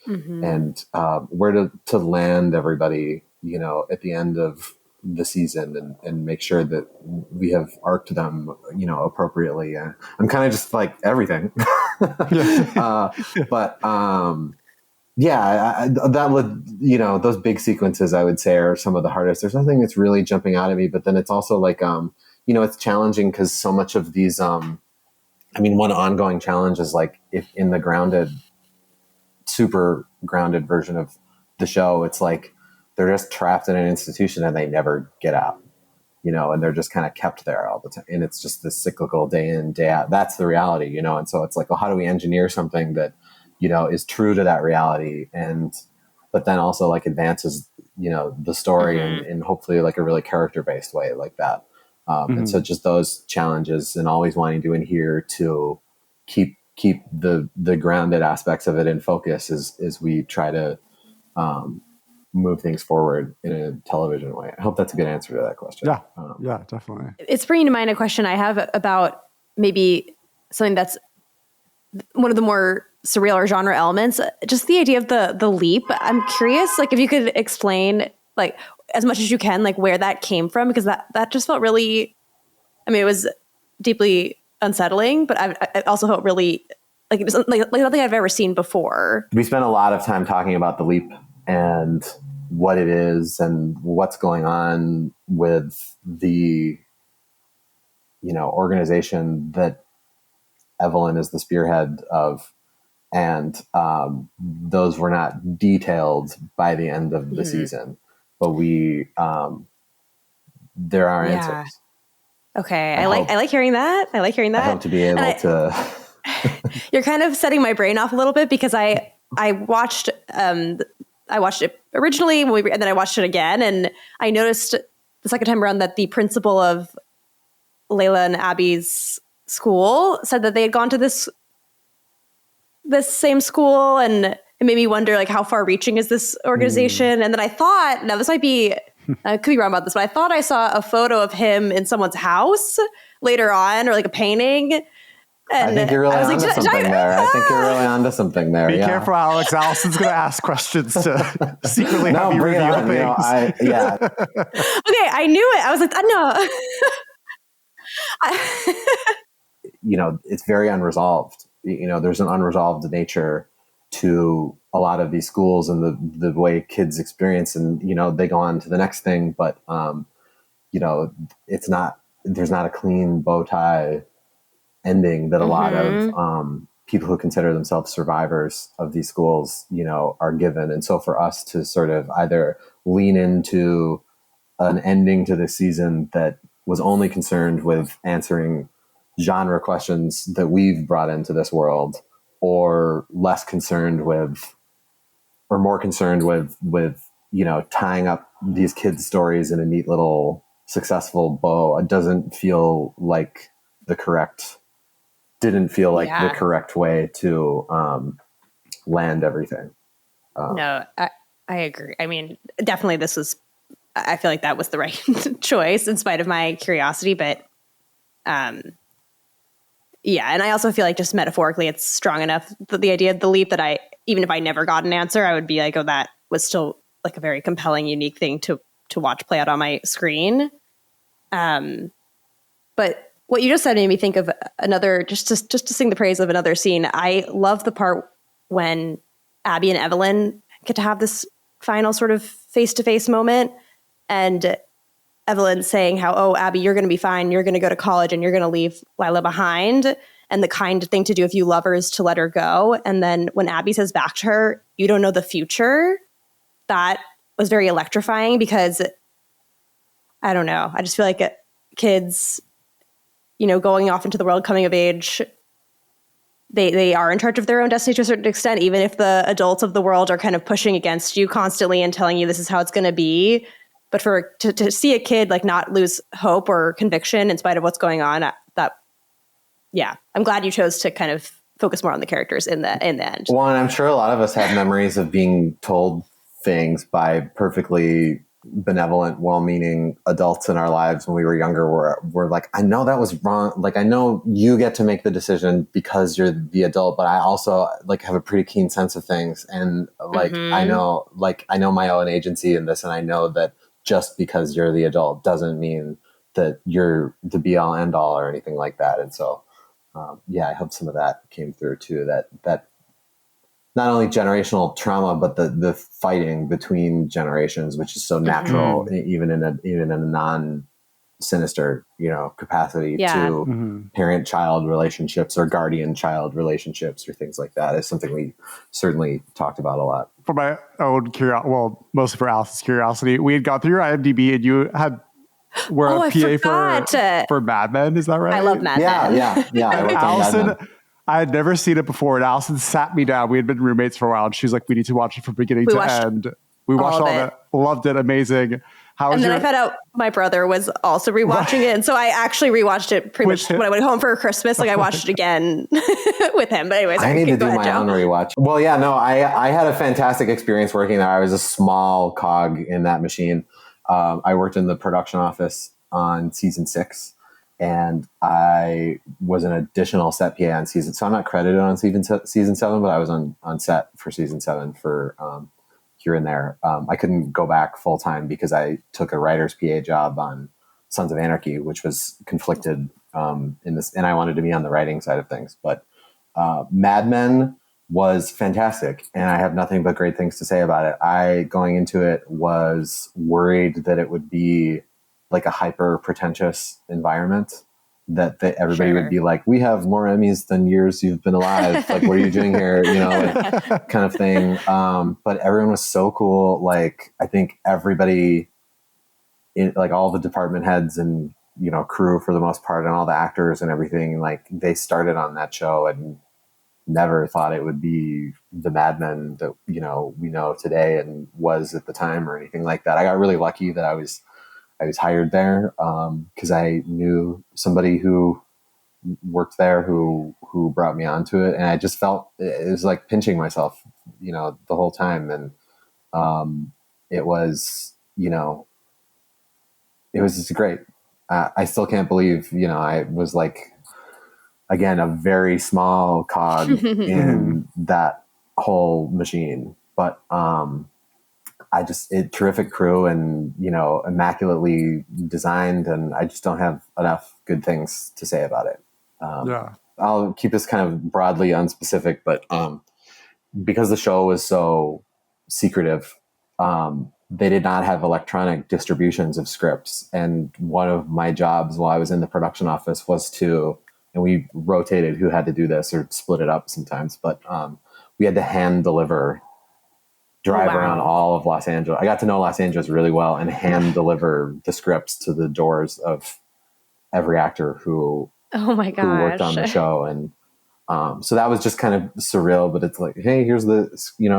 where to land everybody, at the end of the season, and make sure that we have arced them, appropriately. I'm kind of just like everything. But that would, those big sequences, I would say, are some of the hardest. There's nothing that's really jumping out at me, but then it's also like, it's challenging because so much of these, one ongoing challenge is like, if in the super grounded version of the show, it's like they're just trapped in an institution and they never get out, and they're just kind of kept there all the time. And it's just this cyclical day in, day out. That's the reality, and so it's like, well, how do we engineer something that, is true to that reality, but then also like advances, the story in hopefully like a really character-based way like that. And so just those challenges, and always wanting to adhere to keep the grounded aspects of it in focus as we try to move things forward in a television way. I hope that's a good answer to that question. Yeah, definitely. It's bringing to mind a question I have about maybe something that's one of the more surreal or genre elements, just the idea of the leap. I'm curious, like, if you could explain, like, as much as you can, like, where that came from, because that just felt really, it was deeply unsettling, but I also felt really like it was like nothing I've ever seen before. We spent a lot of time talking about the leap and what it is and what's going on with the, organization that Evelyn is the spearhead of. And those were not detailed by the end of the season, but there are answers. Okay. I like hearing that. I hope to be able to. You're kind of setting my brain off a little bit, because I watched it originally and then I watched it again, and I noticed the second time around that the principal of Layla and Abby's school said that they had gone to this same school, and it made me wonder, like, how far reaching is this organization? And then I thought, now this might be, I could be wrong about this, but I thought I saw a photo of him in someone's house later on, or like a painting. And I think you're really onto something there. I think you're really onto something there. Be careful, Alex. Allison's going to ask questions to secretly have you reveal things. Okay, I knew it. I was like, no. It's very unresolved. There's an unresolved nature to a lot of these schools and the way kids experience, and, they go on to the next thing, but, there's not a clean bow tie ending that a lot of people who consider themselves survivors of these schools, are given. And so for us to sort of either lean into an ending to this season that was only concerned with answering genre questions that we've brought into this world, or less concerned with, or more concerned with, tying up these kids' stories in a neat little successful bow, it doesn't feel like the correct way to land everything. No, I agree. Definitely I feel like that was the right choice in spite of my curiosity, but Yeah, and I also feel like just metaphorically, it's strong enough that the idea of the leap that even if I never got an answer, I would be like, oh, that was still like a very compelling, unique thing to watch play out on my screen. But what you just said made me think of another, just to sing the praise of another scene. I love the part when Abby and Evelyn get to have this final sort of face-to-face moment, and Evelyn saying how, oh, Abby, you're going to be fine. You're going to go to college and you're going to leave Lila behind. And the kind thing to do if you love her is to let her go. And then when Abby says back to her, you don't know the future, that was very electrifying because, I don't know, I just feel like kids, going off into the world, coming of age, they are in charge of their own destiny to a certain extent, even if the adults of the world are kind of pushing against you constantly and telling you this is how it's going to be. But to see a kid like not lose hope or conviction in spite of what's going on, I'm glad you chose to kind of focus more on the characters in the end. Well, and I'm sure a lot of us have memories of being told things by perfectly benevolent, well-meaning adults in our lives when we were younger. We're like, I know that was wrong. Like, I know you get to make the decision because you're the adult, but I also like have a pretty keen sense of things, and like I know my own agency in this, and I know that just because you're the adult doesn't mean that you're the be all end all or anything like that. And so, I hope some of that came through too, that not only generational trauma, but the fighting between generations, which is so natural, even in a non-sinister, capacity to parent-child relationships or guardian-child relationships or things like that, is something we certainly talked about a lot. For my own curiosity, well, mostly for Alice's curiosity, we had gone through your IMDb and you were a PA for Mad Men. Is that right? I love Mad Men. Yeah. I worked on Mad Men. I had never seen it before, and Allison sat me down. We had been roommates for a while, and she was like, we need to watch it from beginning to end. We watched all of it. Loved it. Amazing. And then I found out my brother was also rewatching it. And so I actually rewatched it pretty much when I went home for Christmas. Like I watched it again with him. But anyways, I need to do my own rewatch. Well, yeah, no, I had a fantastic experience working there. I was a small cog in that machine. I worked in the production office on season 6. And I was an additional set PA on season. So I'm not credited on season 7, but I was on set for season 7 for here and there. I couldn't go back full time because I took a writer's PA job on Sons of Anarchy, which was conflicted in this, and I wanted to be on the writing side of things. But Mad Men was fantastic, and I have nothing but great things to say about it. I, going into it, was worried that it would be like a hyper pretentious environment, that everybody would be like, we have more Emmys than years you've been alive. Like, what are you doing here? Like, kind of thing. But everyone was so cool. Like, I think everybody like all the department heads and, crew for the most part, and all the actors and everything, like they started on that show and never thought it would be the Mad Men that, we know today and was at the time or anything like that. I got really lucky that I was hired there because I knew somebody who worked there who brought me onto it, and I just felt it was like pinching myself, the whole time, and it was, it was just great. I still can't believe, I was like, again, a very small cog in that whole machine, but terrific crew and, immaculately designed, and I just don't have enough good things to say about it. I'll keep this kind of broadly unspecific, but because the show was so secretive, they did not have electronic distributions of scripts. And one of my jobs while I was in the production office was and we rotated who had to do this or split it up sometimes, but we had to hand deliver, drive around all of Los Angeles. I got to know Los Angeles really well and hand deliver the scripts to the doors of every actor who worked on the show. And so that was just kind of surreal, but it's like, hey, here's the,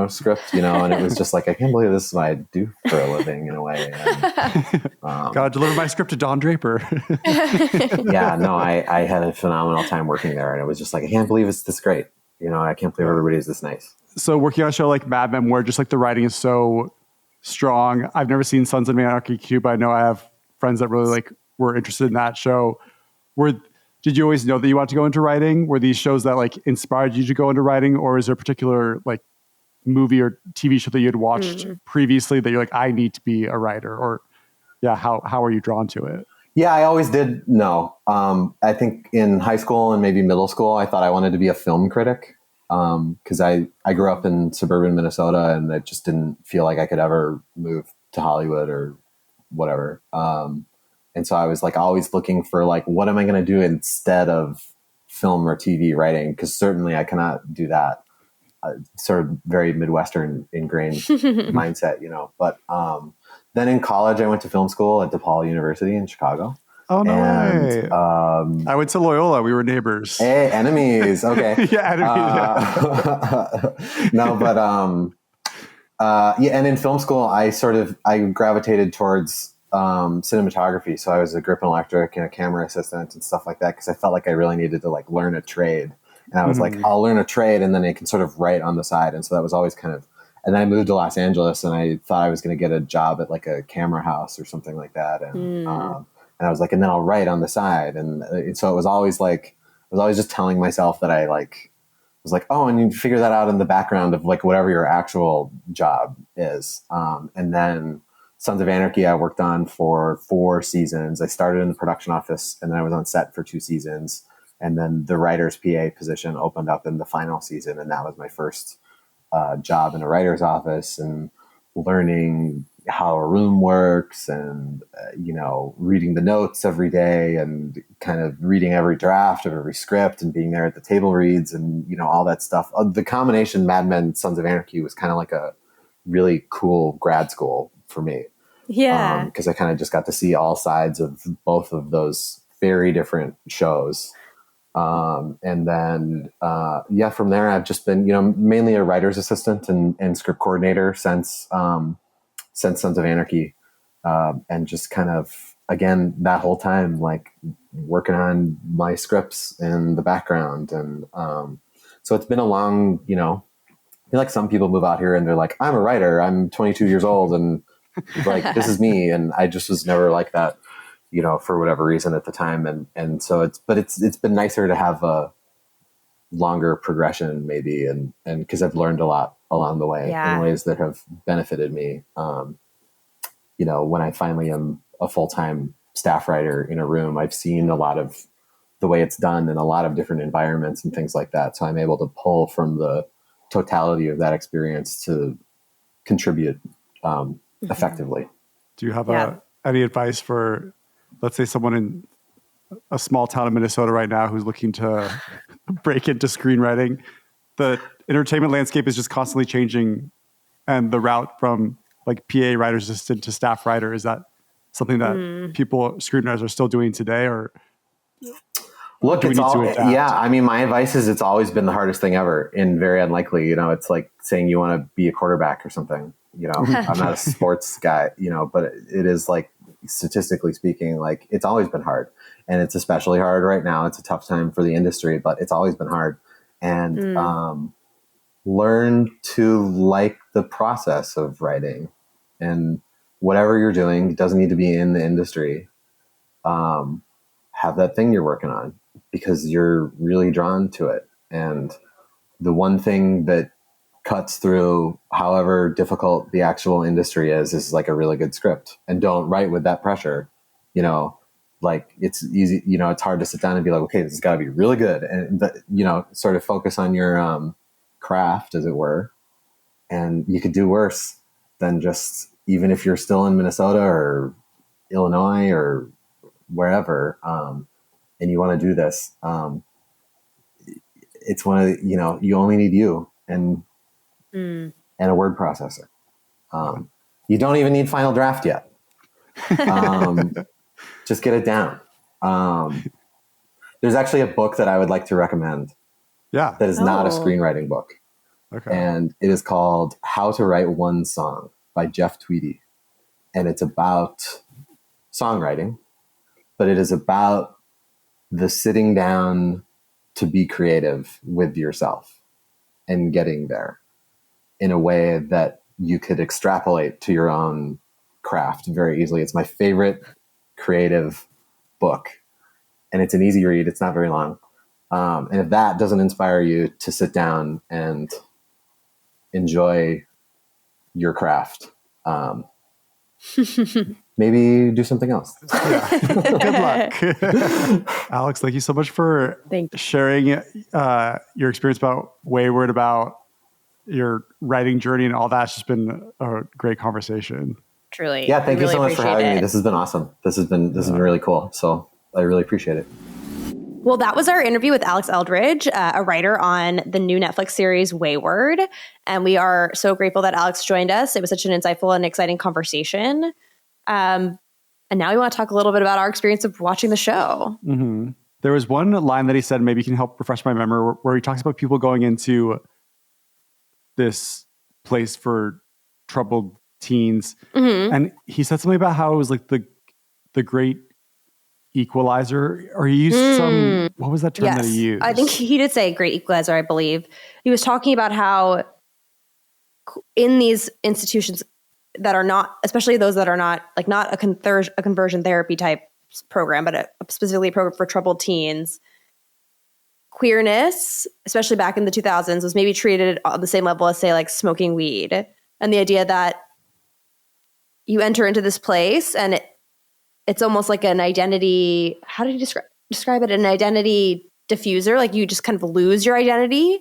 script, and it was just like, I can't believe this is what I do for a living in a way. And, gotta deliver my script to Don Draper. I had a phenomenal time working there, and it was just like, I can't believe it's this great. I can't believe everybody's this nice. So working on a show like Mad Men, where just like the writing is so strong. I've never seen Sons of Anarchy Q, but I know I have friends that really were interested in that show. Do did you always know that you wanted to go into writing? Were these shows that like inspired you to go into writing, or is there a particular like movie or TV show that you had watched previously that you're like, I need to be a writer? Or how are you drawn to it? Yeah, I always did know. I think in high school and maybe middle school, I thought I wanted to be a film critic because I grew up in suburban Minnesota, and I just didn't feel like I could ever move to Hollywood or whatever. And so I was like always looking for like, what am I going to do instead of film or TV writing? Because certainly I cannot do that. Sort of very Midwestern ingrained mindset, you know. But then in college, I went to film school at DePaul University in Chicago. Oh, no way. I went to Loyola. We were neighbors. Hey, enemies. Okay. Yeah, enemies. No, but and in film school, I gravitated towards cinematography. So I was a grip and electric and a camera assistant and stuff like that because I felt like I really needed to like learn a trade. And I was like, I'll learn a trade and then I can sort of write on the side. And so that was always kind of, and then I moved to Los Angeles and I thought I was going to get a job at like a camera house or something like that. And I was like, and then I'll write on the side. And so it was always like, I was always just telling myself that I like, was like, oh, and you figure that out in the background of like whatever your actual job is. And then Sons of Anarchy, I worked on for 4 seasons. I started in the production office and then I was on set for 2 seasons. And then the writer's PA position opened up in the final season. And that was my first job in a writer's office and learning how a room works and, reading the notes every day and kind of reading every draft of every script and being there at the table reads and, all that stuff. The combination Mad Men, Sons of Anarchy was kind of like a really cool grad school for me. Yeah. Because I kind of just got to see all sides of both of those very different shows. And then, from there, I've just been, mainly a writer's assistant and script coordinator since Sons of Anarchy. And just kind of, again, that whole time, like working on my scripts in the background. And, so it's been a long, I feel like some people move out here and they're like, I'm a writer, I'm 22 years old. And like, this is me. And I just was never like that. For whatever reason at the time. And so it's been nicer to have a longer progression maybe. And cause I've learned a lot along the way in ways that have benefited me. When I finally am a full-time staff writer in a room, I've seen a lot of the way it's done in a lot of different environments and things like that. So I'm able to pull from the totality of that experience to contribute effectively. Do you have any advice for, let's say, someone in a small town in Minnesota right now who's looking to break into screenwriting? The entertainment landscape is just constantly changing, and the route from like PA writer's assistant to staff writer, is that something that screenwriters are still doing today, or look, it's all, I mean, my advice is it's always been the hardest thing ever and very unlikely. It's like saying you want to be a quarterback or something. I'm not a sports guy, but it is like, statistically speaking, like it's always been hard, and it's especially hard right now. It's a tough time for the industry, but it's always been hard. And learn to like the process of writing, and whatever you're doing doesn't need to be in the industry. Have that thing you're working on because you're really drawn to it. And the one thing that cuts through however difficult the actual industry is like a really good script. And don't write with that pressure. Like it's easy, it's hard to sit down and be like, okay, this has got to be really good. And, sort of focus on your craft, as it were. And you could do worse than just, even if you're still in Minnesota or Illinois or wherever, and you want to do this, it's one of the, you only need you and a word processor. You don't even need Final Draft yet. Just get it down. There's actually a book that I would like to recommend. Yeah. That is not a screenwriting book. Okay. And it is called How to Write One Song by Jeff Tweedy. And it's about songwriting, but it is about the sitting down to be creative with yourself and getting there in a way that you could extrapolate to your own craft very easily. It's my favorite creative book. and it's an easy read. It's not very long. And if that doesn't inspire you to sit down and enjoy your craft, maybe do something else. Good luck. Alex, thank you so much for sharing your experience about Wayward, about your writing journey and all that. It's just been a great conversation. Truly. Yeah, thank you really so much for having appreciate me. it. This has been awesome. This has been really cool. So I really appreciate it. Well, that was our interview with Alex Aldridge, a writer on the new Netflix series Wayward. And we are so grateful that Alex joined us. It was such an insightful and exciting conversation. And now we want to talk a little bit about our experience of watching the show. Mm-hmm. There was one line that he said, maybe you can help refresh my memory, where he talks about people going into this place for troubled teens. Mm-hmm. And he said something about how it was like the great equalizer, or he used some, what was that term that he used? I think he did say great equalizer, I believe. He was talking about how in these institutions that are not, especially those that are not, like not a conversion therapy type program, but specifically a program for troubled teens, queerness, especially back in the 2000s, was maybe treated on the same level as, say, like smoking weed. And the idea that you enter into this place and it's almost like an identity, how did you describe it? An identity diffuser, like you just kind of lose your identity.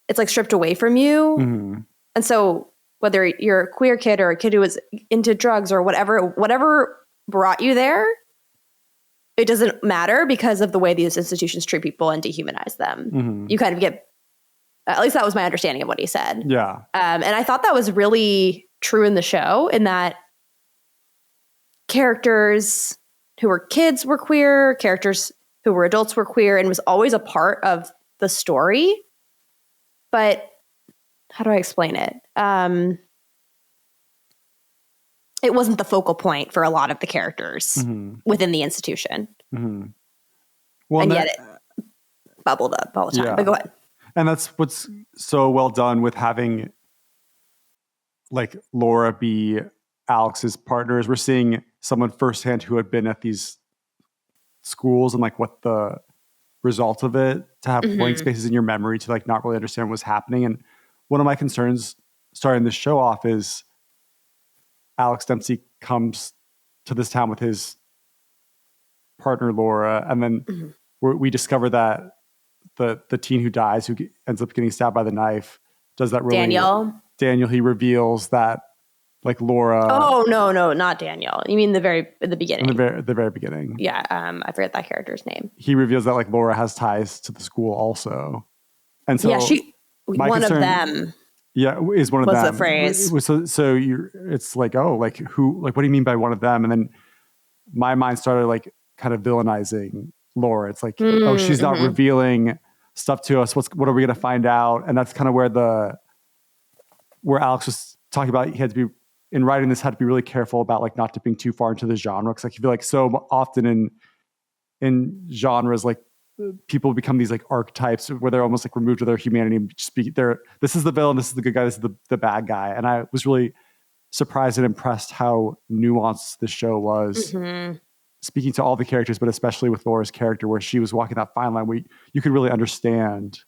It's like stripped away from you. Mm-hmm. And so whether you're a queer kid or a kid who was into drugs or whatever brought you there, it doesn't matter because of the way these institutions treat people and dehumanize them. Mm-hmm. You kind of get, at least that was my understanding of what he said. Yeah. And I thought that was really true in the show, in that characters who were kids were queer, characters who were adults were queer, and was always a part of the story. But how do I explain it? It wasn't the focal point for a lot of the characters within the institution. Mm-hmm. Well, and yet it bubbled up all the time. Yeah. But go ahead. And that's what's so well done with having like Laura be Alex's partner, is we're seeing someone firsthand who had been at these schools and like what the result of it, to have blank spaces in your memory, to like not really understand what's happening. And one of my concerns starting this show off is Alex Dempsey comes to this town with his partner Laura, and then we discover that the teen who dies, who ends up getting stabbed by the knife, does that really Daniel, he reveals that like Laura. Oh no, not Daniel. You mean the beginning? The very beginning. Yeah, I forget that character's name. He reveals that like Laura has ties to the school also, and so one of them. Yeah, is one of them. Was the phrase? So it's like, oh, like who? Like, what do you mean by one of them? And then my mind started like kind of villainizing Laura. It's like, oh, she's not revealing stuff to us. What are we going to find out? And that's kind of where Alex was talking about. He had to be, in writing this, had to be really careful about like not dipping too far into the genre, because like you feel like so often in genres, like people become these like archetypes where they're almost like removed of their humanity and just this is the villain, this is the good guy, this is the bad guy. And I was really surprised and impressed how nuanced the show was, speaking to all the characters, but especially with Laura's character, where she was walking that fine line where you could really understand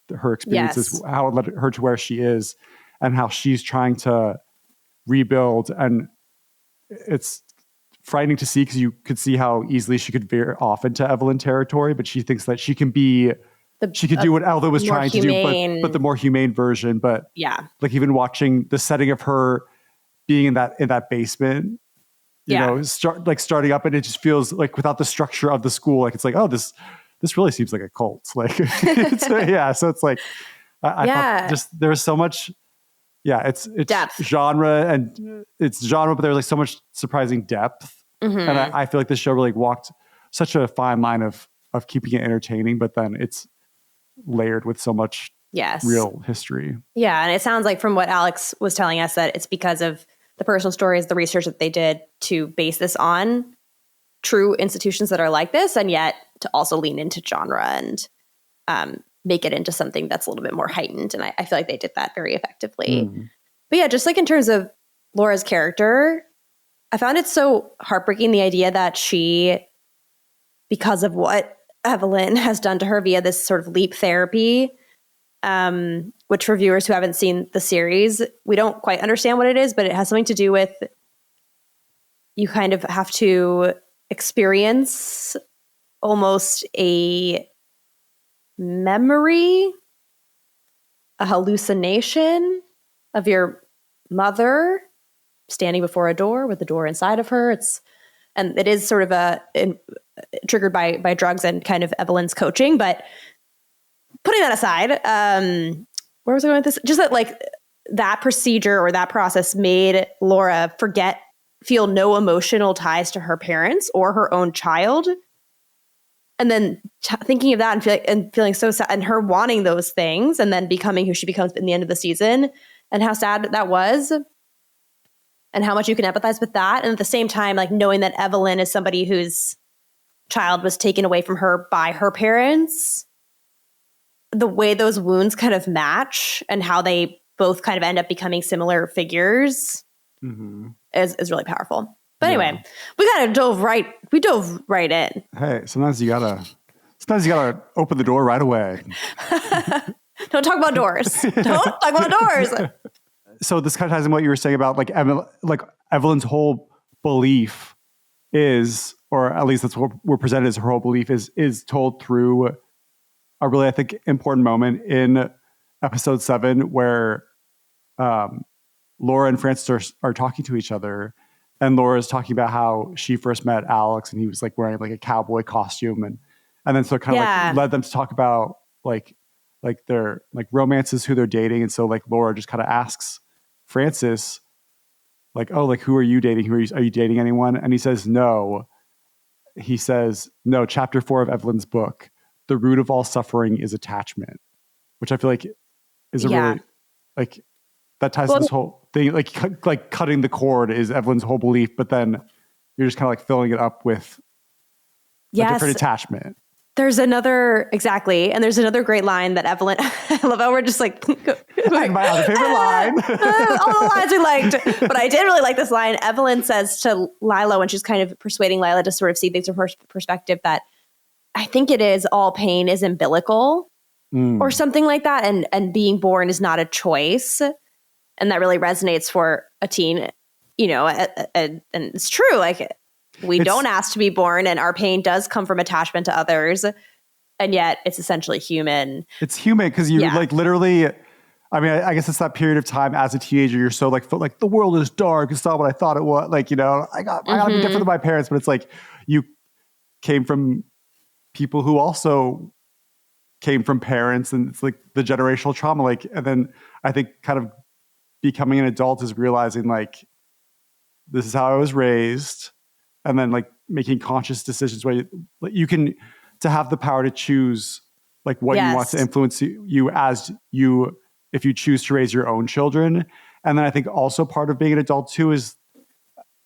her experiences, how it led her to where she is, and how she's trying to rebuild. And it's frightening to see, because you could see how easily she could veer off into Evelyn territory, but she thinks that she can be, she could do what Evelyn was trying to do, but the more humane version. But like even watching the setting of her being in that basement, you know, starting up, and it just feels like without the structure of the school, like it's like, oh, this really seems like a cult. Like, so it's like, I thought just there was so much. Yeah, it's depth. genre, but there's like so much surprising depth. And I feel like this show really walked such a fine line of keeping it entertaining, but then it's layered with so much real history. Yeah, and it sounds like from what Alex was telling us that it's because of the personal stories, the research that they did to base this on true institutions that are like this, and yet to also lean into genre and make it into something that's a little bit more heightened. And I feel like they did that very effectively. But yeah, just like in terms of Laura's character, I found it so heartbreaking, the idea that she because of what Evelyn has done to her via this sort of leap therapy, which for viewers who haven't seen the series, we don't quite understand what it is, but it has something to do with you kind of have to experience almost a memory, a hallucination of your mother standing before a door with the door inside of her. And it is sort of triggered by drugs and kind of Evelyn's coaching. But putting that aside, where was I going with this? Just that like that procedure or that process made Laura feel no emotional ties to her parents or her own child. And then thinking of that and feeling so sad, and her wanting those things and then becoming who she becomes in the end of the season, and how sad that was, and how much you can empathize with that. And at the same time, like knowing that Evelyn is somebody whose child was taken away from her by her parents, the way those wounds kind of match and how they both kind of end up becoming similar figures is really powerful. But anyway, we dove right in. Hey, sometimes you gotta open the door right away. Don't talk about doors. Don't talk about doors. So this kind of ties in what you were saying about like Evelyn's whole belief is, or at least that's what we're presented as her whole belief is told through a really, I think, important moment in episode 7 where Laura and Francis are talking to each other. And Laura's talking about how she first met Alex and he was like wearing like a cowboy costume. And then so it kind of like led them to talk about like their like romances, who they're dating. And so like Laura just kind of asks Francis like, oh, like, who are you dating? Are you dating anyone? And he says, no. He says, no, chapter 4 of Evelyn's book, the root of all suffering is attachment, which I feel like is a really like, that ties to this whole thing, like cutting the cord is Evelyn's whole belief, but then you're just kind of like filling it up with a different attachment. There's another great line that Evelyn, I love how we're just like my other favorite line. All the lines we liked, but I did really like this line. Evelyn says to Lila when she's kind of persuading Lila to sort of see things from her perspective that I think it is all pain is umbilical or something like that. And being born is not a choice. And that really resonates for a teen, and it's true. Like we don't ask to be born and our pain does come from attachment to others. And yet it's essentially human. It's human because you like literally, I mean, I guess it's that period of time as a teenager, you're so like the world is dark. It's not what I thought it was. Like, I gotta be different than my parents, but it's like you came from people who also came from parents and it's like the generational trauma. Like, and then I think kind of becoming an adult is realizing like, this is how I was raised. And then like making conscious decisions where you can, to have the power to choose like what you want to influence you as you, if you choose to raise your own children. And then I think also part of being an adult too is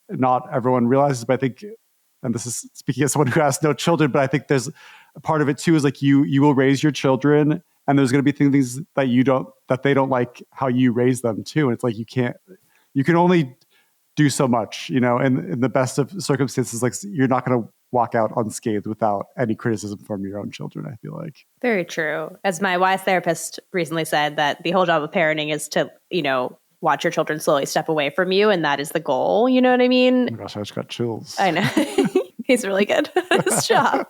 not everyone realizes, but I think, and this is speaking as someone who has no children, but I think there's a part of it too is like you will raise your children and there's going to be things that they don't like how you raise them too. And it's like, you can only do so much, and in the best of circumstances, like you're not going to walk out unscathed without any criticism from your own children, I feel like. Very true. As my wise therapist recently said, that the whole job of parenting is to, watch your children slowly step away from you. And that is the goal. You know what I mean? Oh my gosh, I just got chills. I know. He's really good at his job.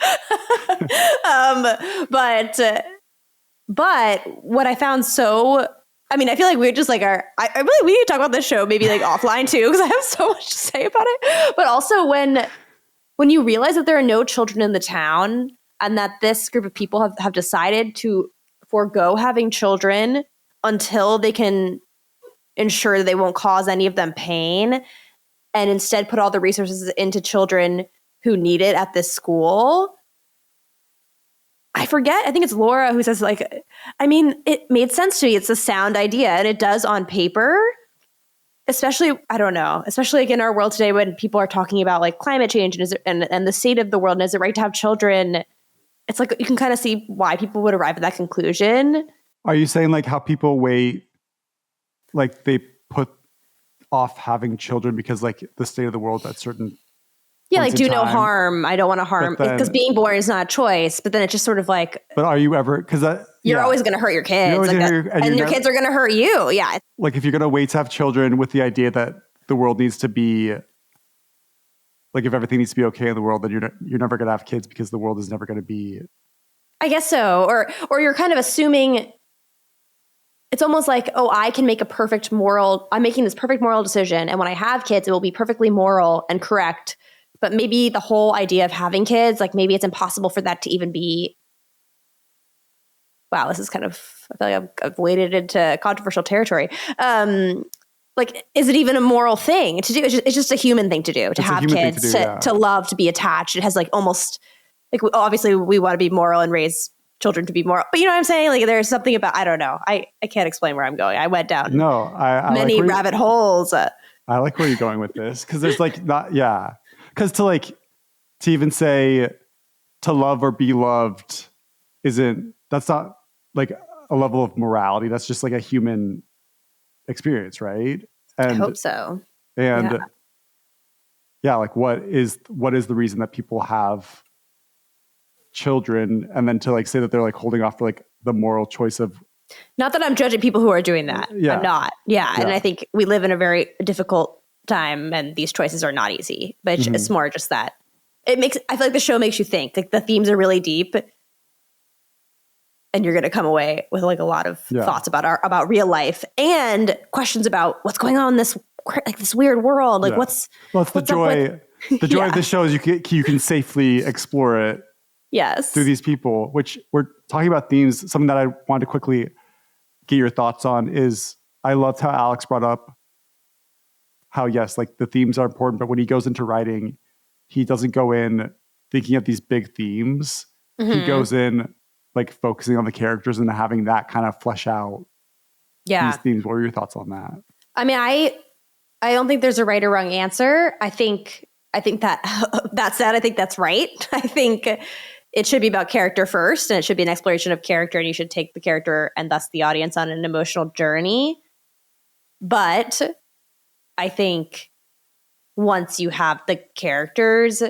But what I found I feel like we're just like we need to talk about this show maybe like offline too, because I have so much to say about it. But also when you realize that there are no children in the town and that this group of people have decided to forego having children until they can ensure that they won't cause any of them pain and instead put all the resources into children who need it at this school. I forget. I think it's Laura who says like, it made sense to me. It's a sound idea and it does on paper, especially, I don't know, especially like in our world today when people are talking about like climate change and the state of the world and is it right to have children? It's like, you can kind of see why people would arrive at that conclusion. Are you saying like how people wait, like they put off having children because like the state of the world at certain Yeah, points like do in no time. harm. I don't want to harm because being born is not a choice. But then it's just sort of like, But are you ever, because you're always going to hurt your kids. always Like gonna hurt and your kids are going to hurt you. Yeah. like if you're going to wait to have children with the idea that the world needs to be, like if everything needs to be okay in the world, then you're never going to have kids because the world is never going to be. I guess so. Or you're kind of assuming it's almost like, oh, I'm making this perfect moral decision. And when I have kids, it will be perfectly moral and correct. But maybe the whole idea of having kids, like maybe it's impossible for that to even be. Wow, this is kind of, I feel like I've waded into controversial territory. Like, is it even a moral thing to do? It's just a human thing to do, to have kids, to love, to be attached. It has like almost, like obviously we want to be moral and raise children to be moral. But you know what I'm saying? Like there's something about, I don't know. I can't explain where I'm going. I went down many like rabbit holes. I like where you're going with this. Cause there's like Cause to even say to love or be loved that's not like a level of morality. That's just like a human experience. Right. And I hope so. And like what is the reason that people have children, and then to like say that they're like holding off for like the moral choice of, not that I'm judging people who are doing that. Yeah. I'm not. Yeah. And I think we live in a very difficult time and these choices are not easy, but it's more just that I feel like the show makes you think, like the themes are really deep and you're going to come away with like a lot of thoughts about real life and questions about what's going on in this weird world. Like what's the joy of the show is you can safely explore it. Yes. Through these people, which we're talking about themes. Something that I wanted to quickly get your thoughts on is I loved how Alex brought up how, yes, like the themes are important, but when he goes into writing, he doesn't go in thinking of these big themes. He goes in like focusing on the characters and having that kind of flesh out these themes. What were your thoughts on that? I mean, I don't think there's a right or wrong answer. I think that said, I think that's right. I think it should be about character first, and it should be an exploration of character, and you should take the character and thus the audience on an emotional journey. But I think once you have the characters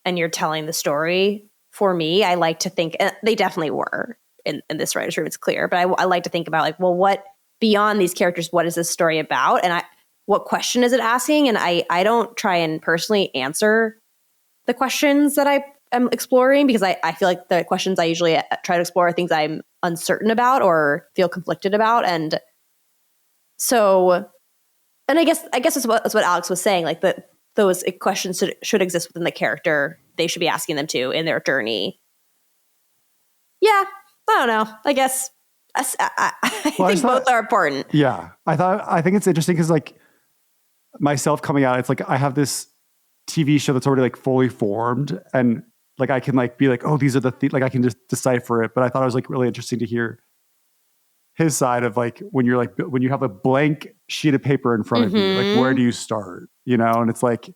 and you're telling the story, for me, I like to think, and they definitely were in this writer's room, it's clear, but I like to think about like, well, what beyond these characters, what is this story about? And what question is it asking? And I don't try and personally answer the questions that I am exploring, because I feel like the questions I usually try to explore are things I'm uncertain about or feel conflicted about. And so, and I guess that's what Alex was saying, like those questions should exist within the character. They should be asking them to in their journey. Yeah, I don't know. I guess I think both are important. Yeah. I think it's interesting because like myself coming out, it's like I have this TV show that's already like fully formed, and like I can like be like, oh, these are the like I can just decipher it. But I thought it was like really interesting to hear his side of like when you have a blank sheet of paper in front of you, like where do you start? You know, and it's like,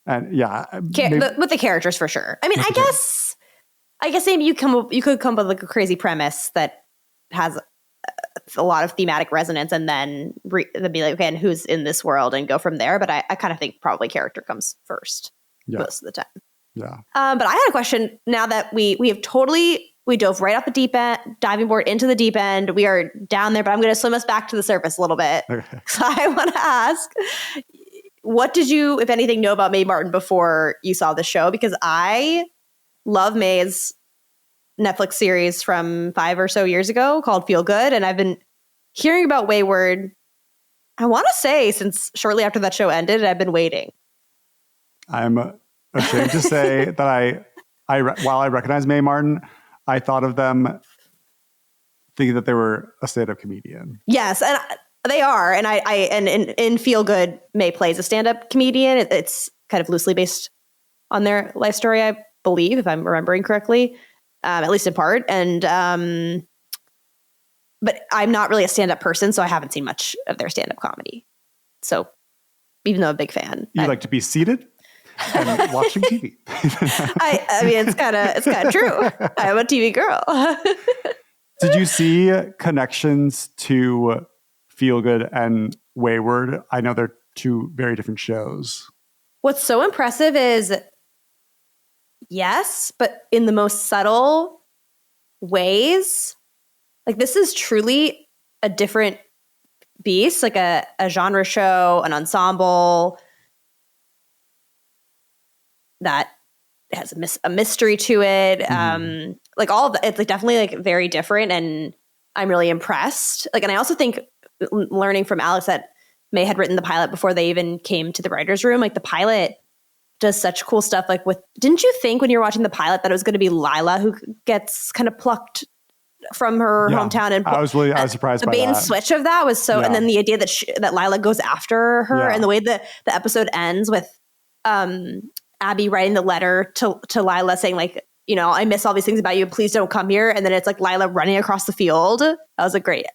and with the characters for sure. I mean, I guess maybe you could come up with like a crazy premise that has a lot of thematic resonance, and then be like, okay, and who's in this world, and go from there. But I kind of think probably character comes first most of the time. Yeah. But I had a question now that we dove right off the deep end, diving board into the deep end. We are down there, but I'm going to swim us back to the surface a little bit. Okay. So I want to ask, what did you, if anything, know about Mae Martin before you saw the show? Because I love Mae's Netflix series from 5 or so years ago called Feel Good. And I've been hearing about Wayward, I want to say, since shortly after that show ended, I've been waiting. I'm ashamed to say that while I recognize Mae Martin, I thought of them thinking that they were a stand-up comedian. Yes, and they are. And and in Feel Good, Mae plays a stand-up comedian. It's kind of loosely based on their life story, I believe, if I'm remembering correctly, at least in part. And but I'm not really a stand-up person, so I haven't seen much of their stand-up comedy. So even though I'm a big fan, you like to be seated and watching TV. I mean, it's kind of true. I'm a TV girl. Did you see connections to Feel Good and Wayward? I know they're two very different shows. What's so impressive is, yes, but in the most subtle ways. Like, this is truly a different beast, like a genre show, an ensemble that has a mystery to it. Like, all of it's like definitely like very different, and I'm really impressed. Like, and I also think learning from Alex that May had written the pilot before they even came to the writer's room, like the pilot does such cool stuff. Like, didn't you think when you were watching the pilot that it was going to be Lila who gets kind of plucked from her hometown? And I was surprised the by bait and that. switch of that was so, and then the idea that that Lila goes after her, and the way the episode ends with Abby writing the letter to Lila saying, like, you know, I miss all these things about you, please don't come here. And then it's like Lila running across the field. That was a great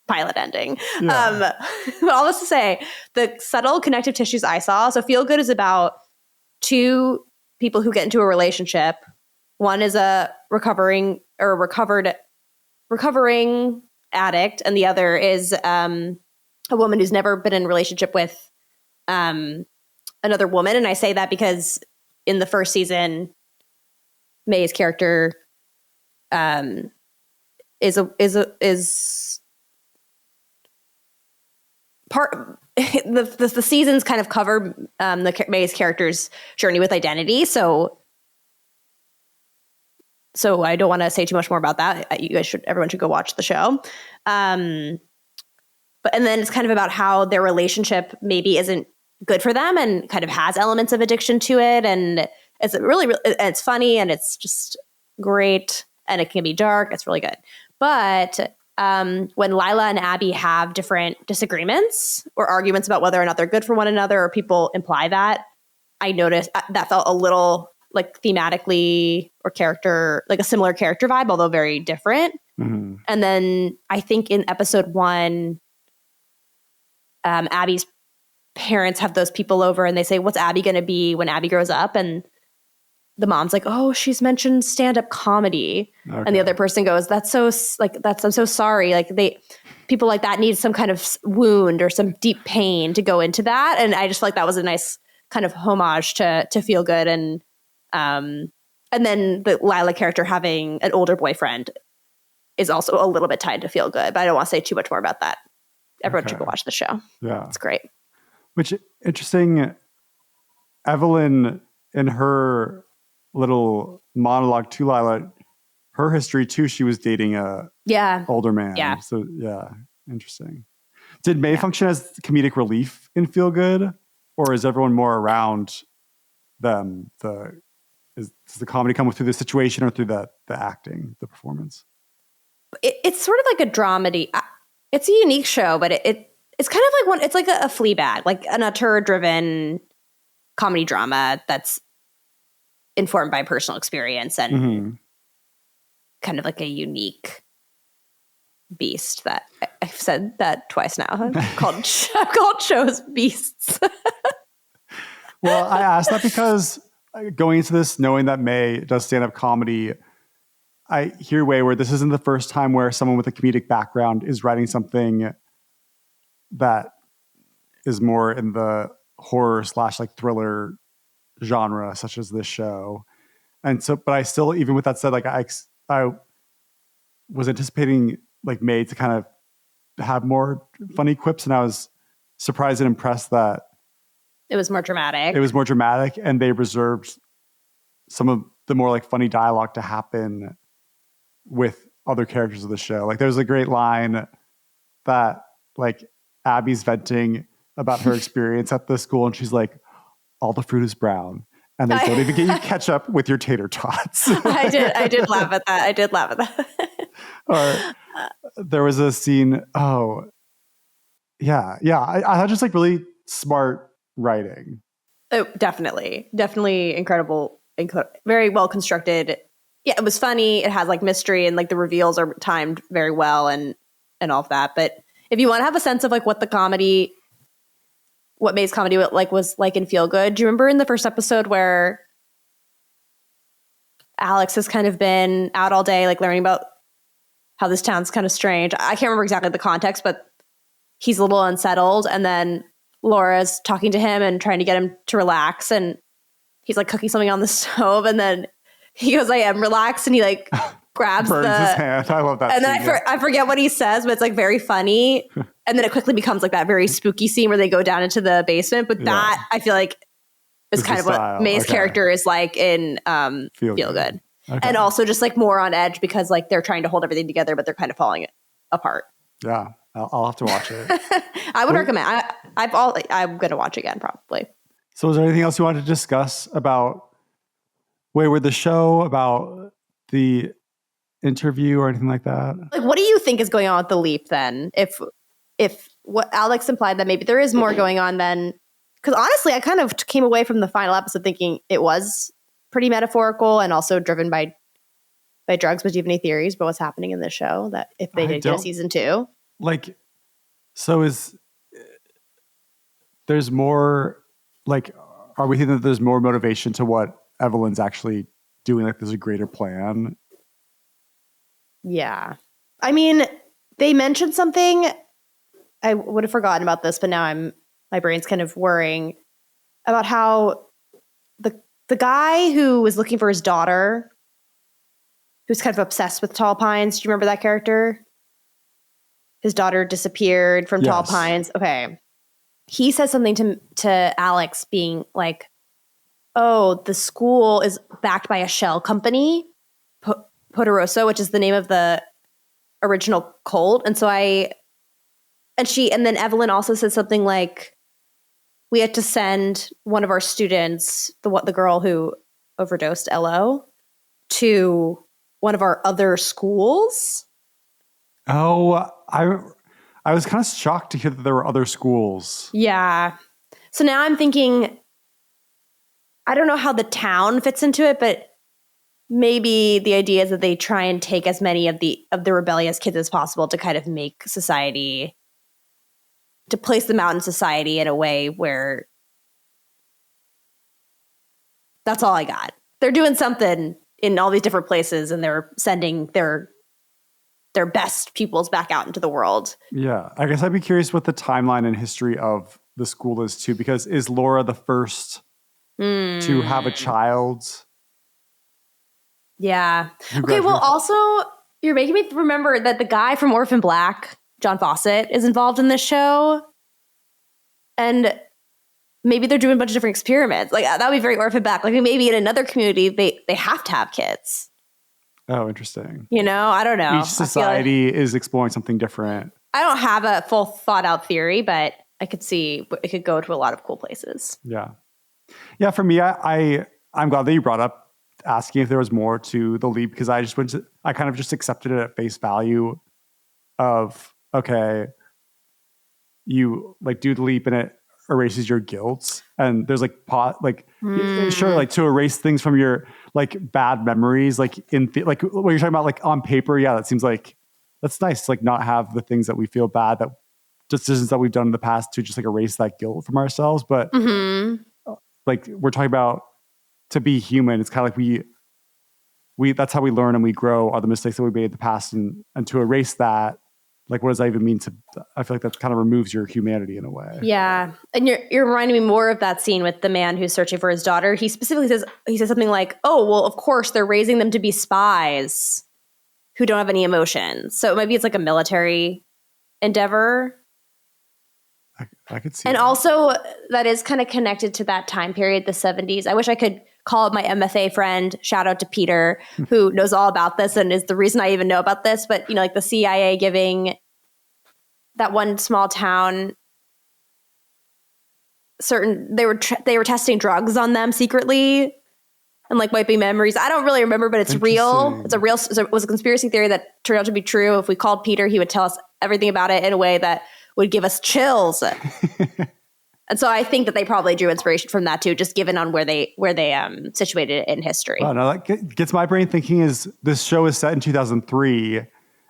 pilot ending. All this to say, the subtle connective tissues I saw. So Feel Good is about two people who get into a relationship. One is a recovering addict, and the other is a woman who's never been in a relationship with another woman. And I say that because in the first season, May's character is part. The seasons kind of cover May's character's journey with identity. So I don't want to say too much more about that. Everyone should go watch the show. And then it's kind of about how their relationship maybe isn't good for them and kind of has elements of addiction to it. And it's really, it's funny, and it's just great, and it can be dark. It's really good. But when Lila and Abby have different disagreements or arguments about whether or not they're good for one another, or people imply that, I noticed that felt a little like thematically or character, like a similar character vibe, although very different. And then I think in episode 1, Abby's parents have those people over, and they say, what's Abby going to be when Abby grows up? And the mom's like, oh, she's mentioned stand-up comedy. Okay. And the other person goes, I'm so sorry. Like, people like that need some kind of wound or some deep pain to go into that. And I just feel like that was a nice kind of homage to Feel Good. And then the Lila character having an older boyfriend is also a little bit tied to Feel Good, but I don't want to say too much more about that. Everyone should go watch the show. Yeah. It's great. Which, interesting, Evelyn, in her little monologue to Lila, her history too, she was dating a older man. Yeah. So interesting. Did May function as comedic relief in Feel Good, or is everyone more around them? Does the comedy come through the situation or through the acting, the performance? It's sort of like a dramedy. It's a unique show, but it's kind of like it's like a Fleabag, like an auteur-driven comedy drama that's informed by personal experience and kind of like a unique beast. That I've said that twice now. I've called shows beasts. Well, I asked that because going into this, knowing that May does stand-up comedy, I hear Wayward, this isn't the first time where someone with a comedic background is writing something that is more in the horror / like thriller genre, such as this show. And so, but I still, even with that said, like I was anticipating like May to kind of have more funny quips, and I was surprised and impressed that it was more dramatic. And they reserved some of the more like funny dialogue to happen with other characters of the show. Like, there's a great line that like Abby's venting about her experience at the school, and she's like, all the fruit is brown, and they don't even get you ketchup with your tater tots. I did laugh at that. Or there was a scene. Oh, yeah. I thought just like really smart writing. Oh, definitely incredible, very well constructed. Yeah, it was funny. It has like mystery, and like the reveals are timed very well, and all of that. But if you want to have a sense of like what May's comedy was like in Feel Good, do you remember in the first episode where Alex has kind of been out all day, like learning about how this town's kind of strange? I can't remember exactly the context, but he's a little unsettled, and then Laura's talking to him and trying to get him to relax, and he's like cooking something on the stove, and then he goes, "I am relaxed," and he like grabs burns his hand. I love that. And scene, then I forget what he says, but it's like very funny. And then it quickly becomes like that very spooky scene where they go down into the basement. But that I feel like is It's kind the of style. what May's character is like in Feel Good. Okay. And also just like more on edge because like they're trying to hold everything together, but they're kind of falling apart. Yeah, I'll have to watch it. I would recommend. I'm going to watch again probably. So is there anything else you wanted to discuss about Wayward the show, about the interview or anything like that? Like, what do you think is going on with the leap then? If what Alex implied that maybe there is more going on then, because honestly, I kind of came away from the final episode thinking it was pretty metaphorical and also driven by drugs. But do you have any theories about what's happening in this show that if they did get a season 2? Like, so there's more, like, are we thinking that there's more motivation to what Evelyn's actually doing? Like there's a greater plan? Yeah. I mean, they mentioned something. I would have forgotten about this, but now my brain's kind of worrying about how the guy who was looking for his daughter, who's kind of obsessed with Tall Pines. Do you remember that character? His daughter disappeared from Tall Pines. Okay. He says something to Alex being like, oh, the school is backed by a shell company, Poderoso, which is the name of the original cult. And so and then Evelyn also said something like, we had to send one of our students, the girl who overdosed LO, to one of our other schools. Oh, I was kind of shocked to hear that there were other schools. Yeah. So now I'm thinking, I don't know how the town fits into it, but maybe the idea is that they try and take as many of the rebellious kids as possible to kind of make society, to place them out in society in a way where that's all I got. They're doing something in all these different places and they're sending their best pupils back out into the world. Yeah. I guess I'd be curious what the timeline and history of the school is too, because is Laura the first to have a child? Yeah. Okay, well, also, you're making me remember that the guy from Orphan Black, John Fawcett, is involved in this show. And maybe they're doing a bunch of different experiments. Like, that would be very Orphan Black. Like, maybe in another community, they have to have kids. Oh, interesting. You know, I don't know. Each society is exploring something different. I don't have a full thought out theory, but I could see it could go to a lot of cool places. Yeah. Yeah, for me, I'm glad that you brought up asking if there was more to the leap, because I kind of just accepted it at face value of, okay, you like do the leap and it erases your guilt. And there's like sure, like to erase things from your like bad memories, like like what you're talking about, like on paper. Yeah. That seems like that's nice to like not have the things that we feel bad, that decisions that we've done in the past, to just like erase that guilt from ourselves. But like we're talking about, to be human, it's kind of like we that's how we learn and we grow, are the mistakes that we made in the past, and to erase that, like what does that even mean to, I feel like that kind of removes your humanity in a way. Yeah. And you're reminding me more of that scene with the man who's searching for his daughter. He specifically says something like, oh, well, of course they're raising them to be spies who don't have any emotions. So maybe it's like a military endeavor. I could see. And that. Also that is kind of connected to that time period, the 70s. I wish I could call up my MFA friend, shout out to Peter, who knows all about this and is the reason I even know about this. But, you know, like the CIA giving that one small town they were testing drugs on them secretly and like wiping memories. I don't really remember, but it's real. It was a conspiracy theory that turned out to be true. If we called Peter, he would tell us everything about it in a way that would give us chills. And so I think that they probably drew inspiration from that too, just given on where they situated it in history. Oh, no, that gets my brain thinking is this show is set in 2003. And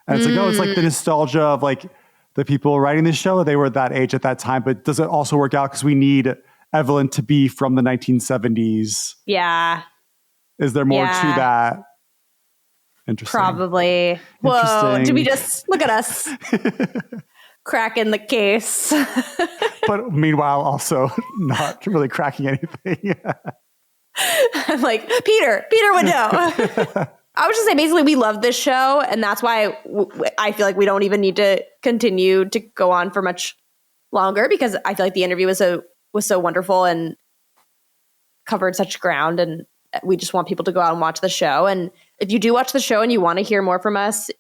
it's like, oh, it's like the nostalgia of like the people writing this show. They were that age at that time, but does it also work out because we need Evelyn to be from the 1970s? Yeah. Is there more to that? Interesting. Probably. Whoa. Did we just look at us? cracking the case. But meanwhile, also not really cracking anything. I'm like, Peter would know. I was just saying, basically, we love this show, and that's why I feel like we don't even need to continue to go on for much longer, because I feel like the interview was so wonderful and covered such ground, and we just want people to go out and watch the show. And if you do watch the show and you want to hear more from us,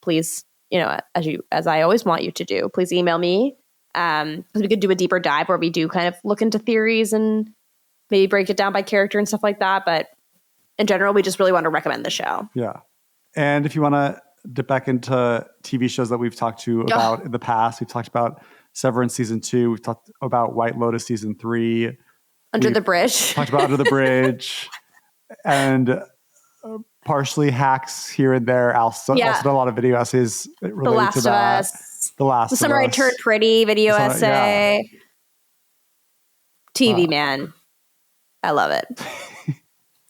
please, as I always want you to do, please email me, because we could do a deeper dive where we do kind of look into theories and maybe break it down by character and stuff like that. But in general, we just really want to recommend the show. Yeah. And if you want to dip back into TV shows that we've talked to about in the past, we've talked about Severance season 2. We've talked about White Lotus season 3. Under the Bridge. Talked about Under the Bridge. And partially Hacks here and there. Also done a lot of video essays related to that. The Last of Us. The Summer I Turned Pretty video essay. Yeah. TV, man. I love it.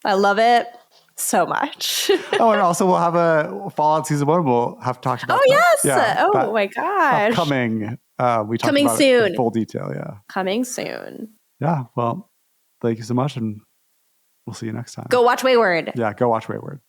I love it so much. Oh, and also we'll have a Fallout season 1. We'll have talked about. Oh, yes. Yeah, my gosh. Upcoming. We talked coming about soon. It in full detail. Yeah. Coming soon. Yeah. Well, thank you so much. And we'll see you next time. Go watch Wayward. Yeah. Go watch Wayward.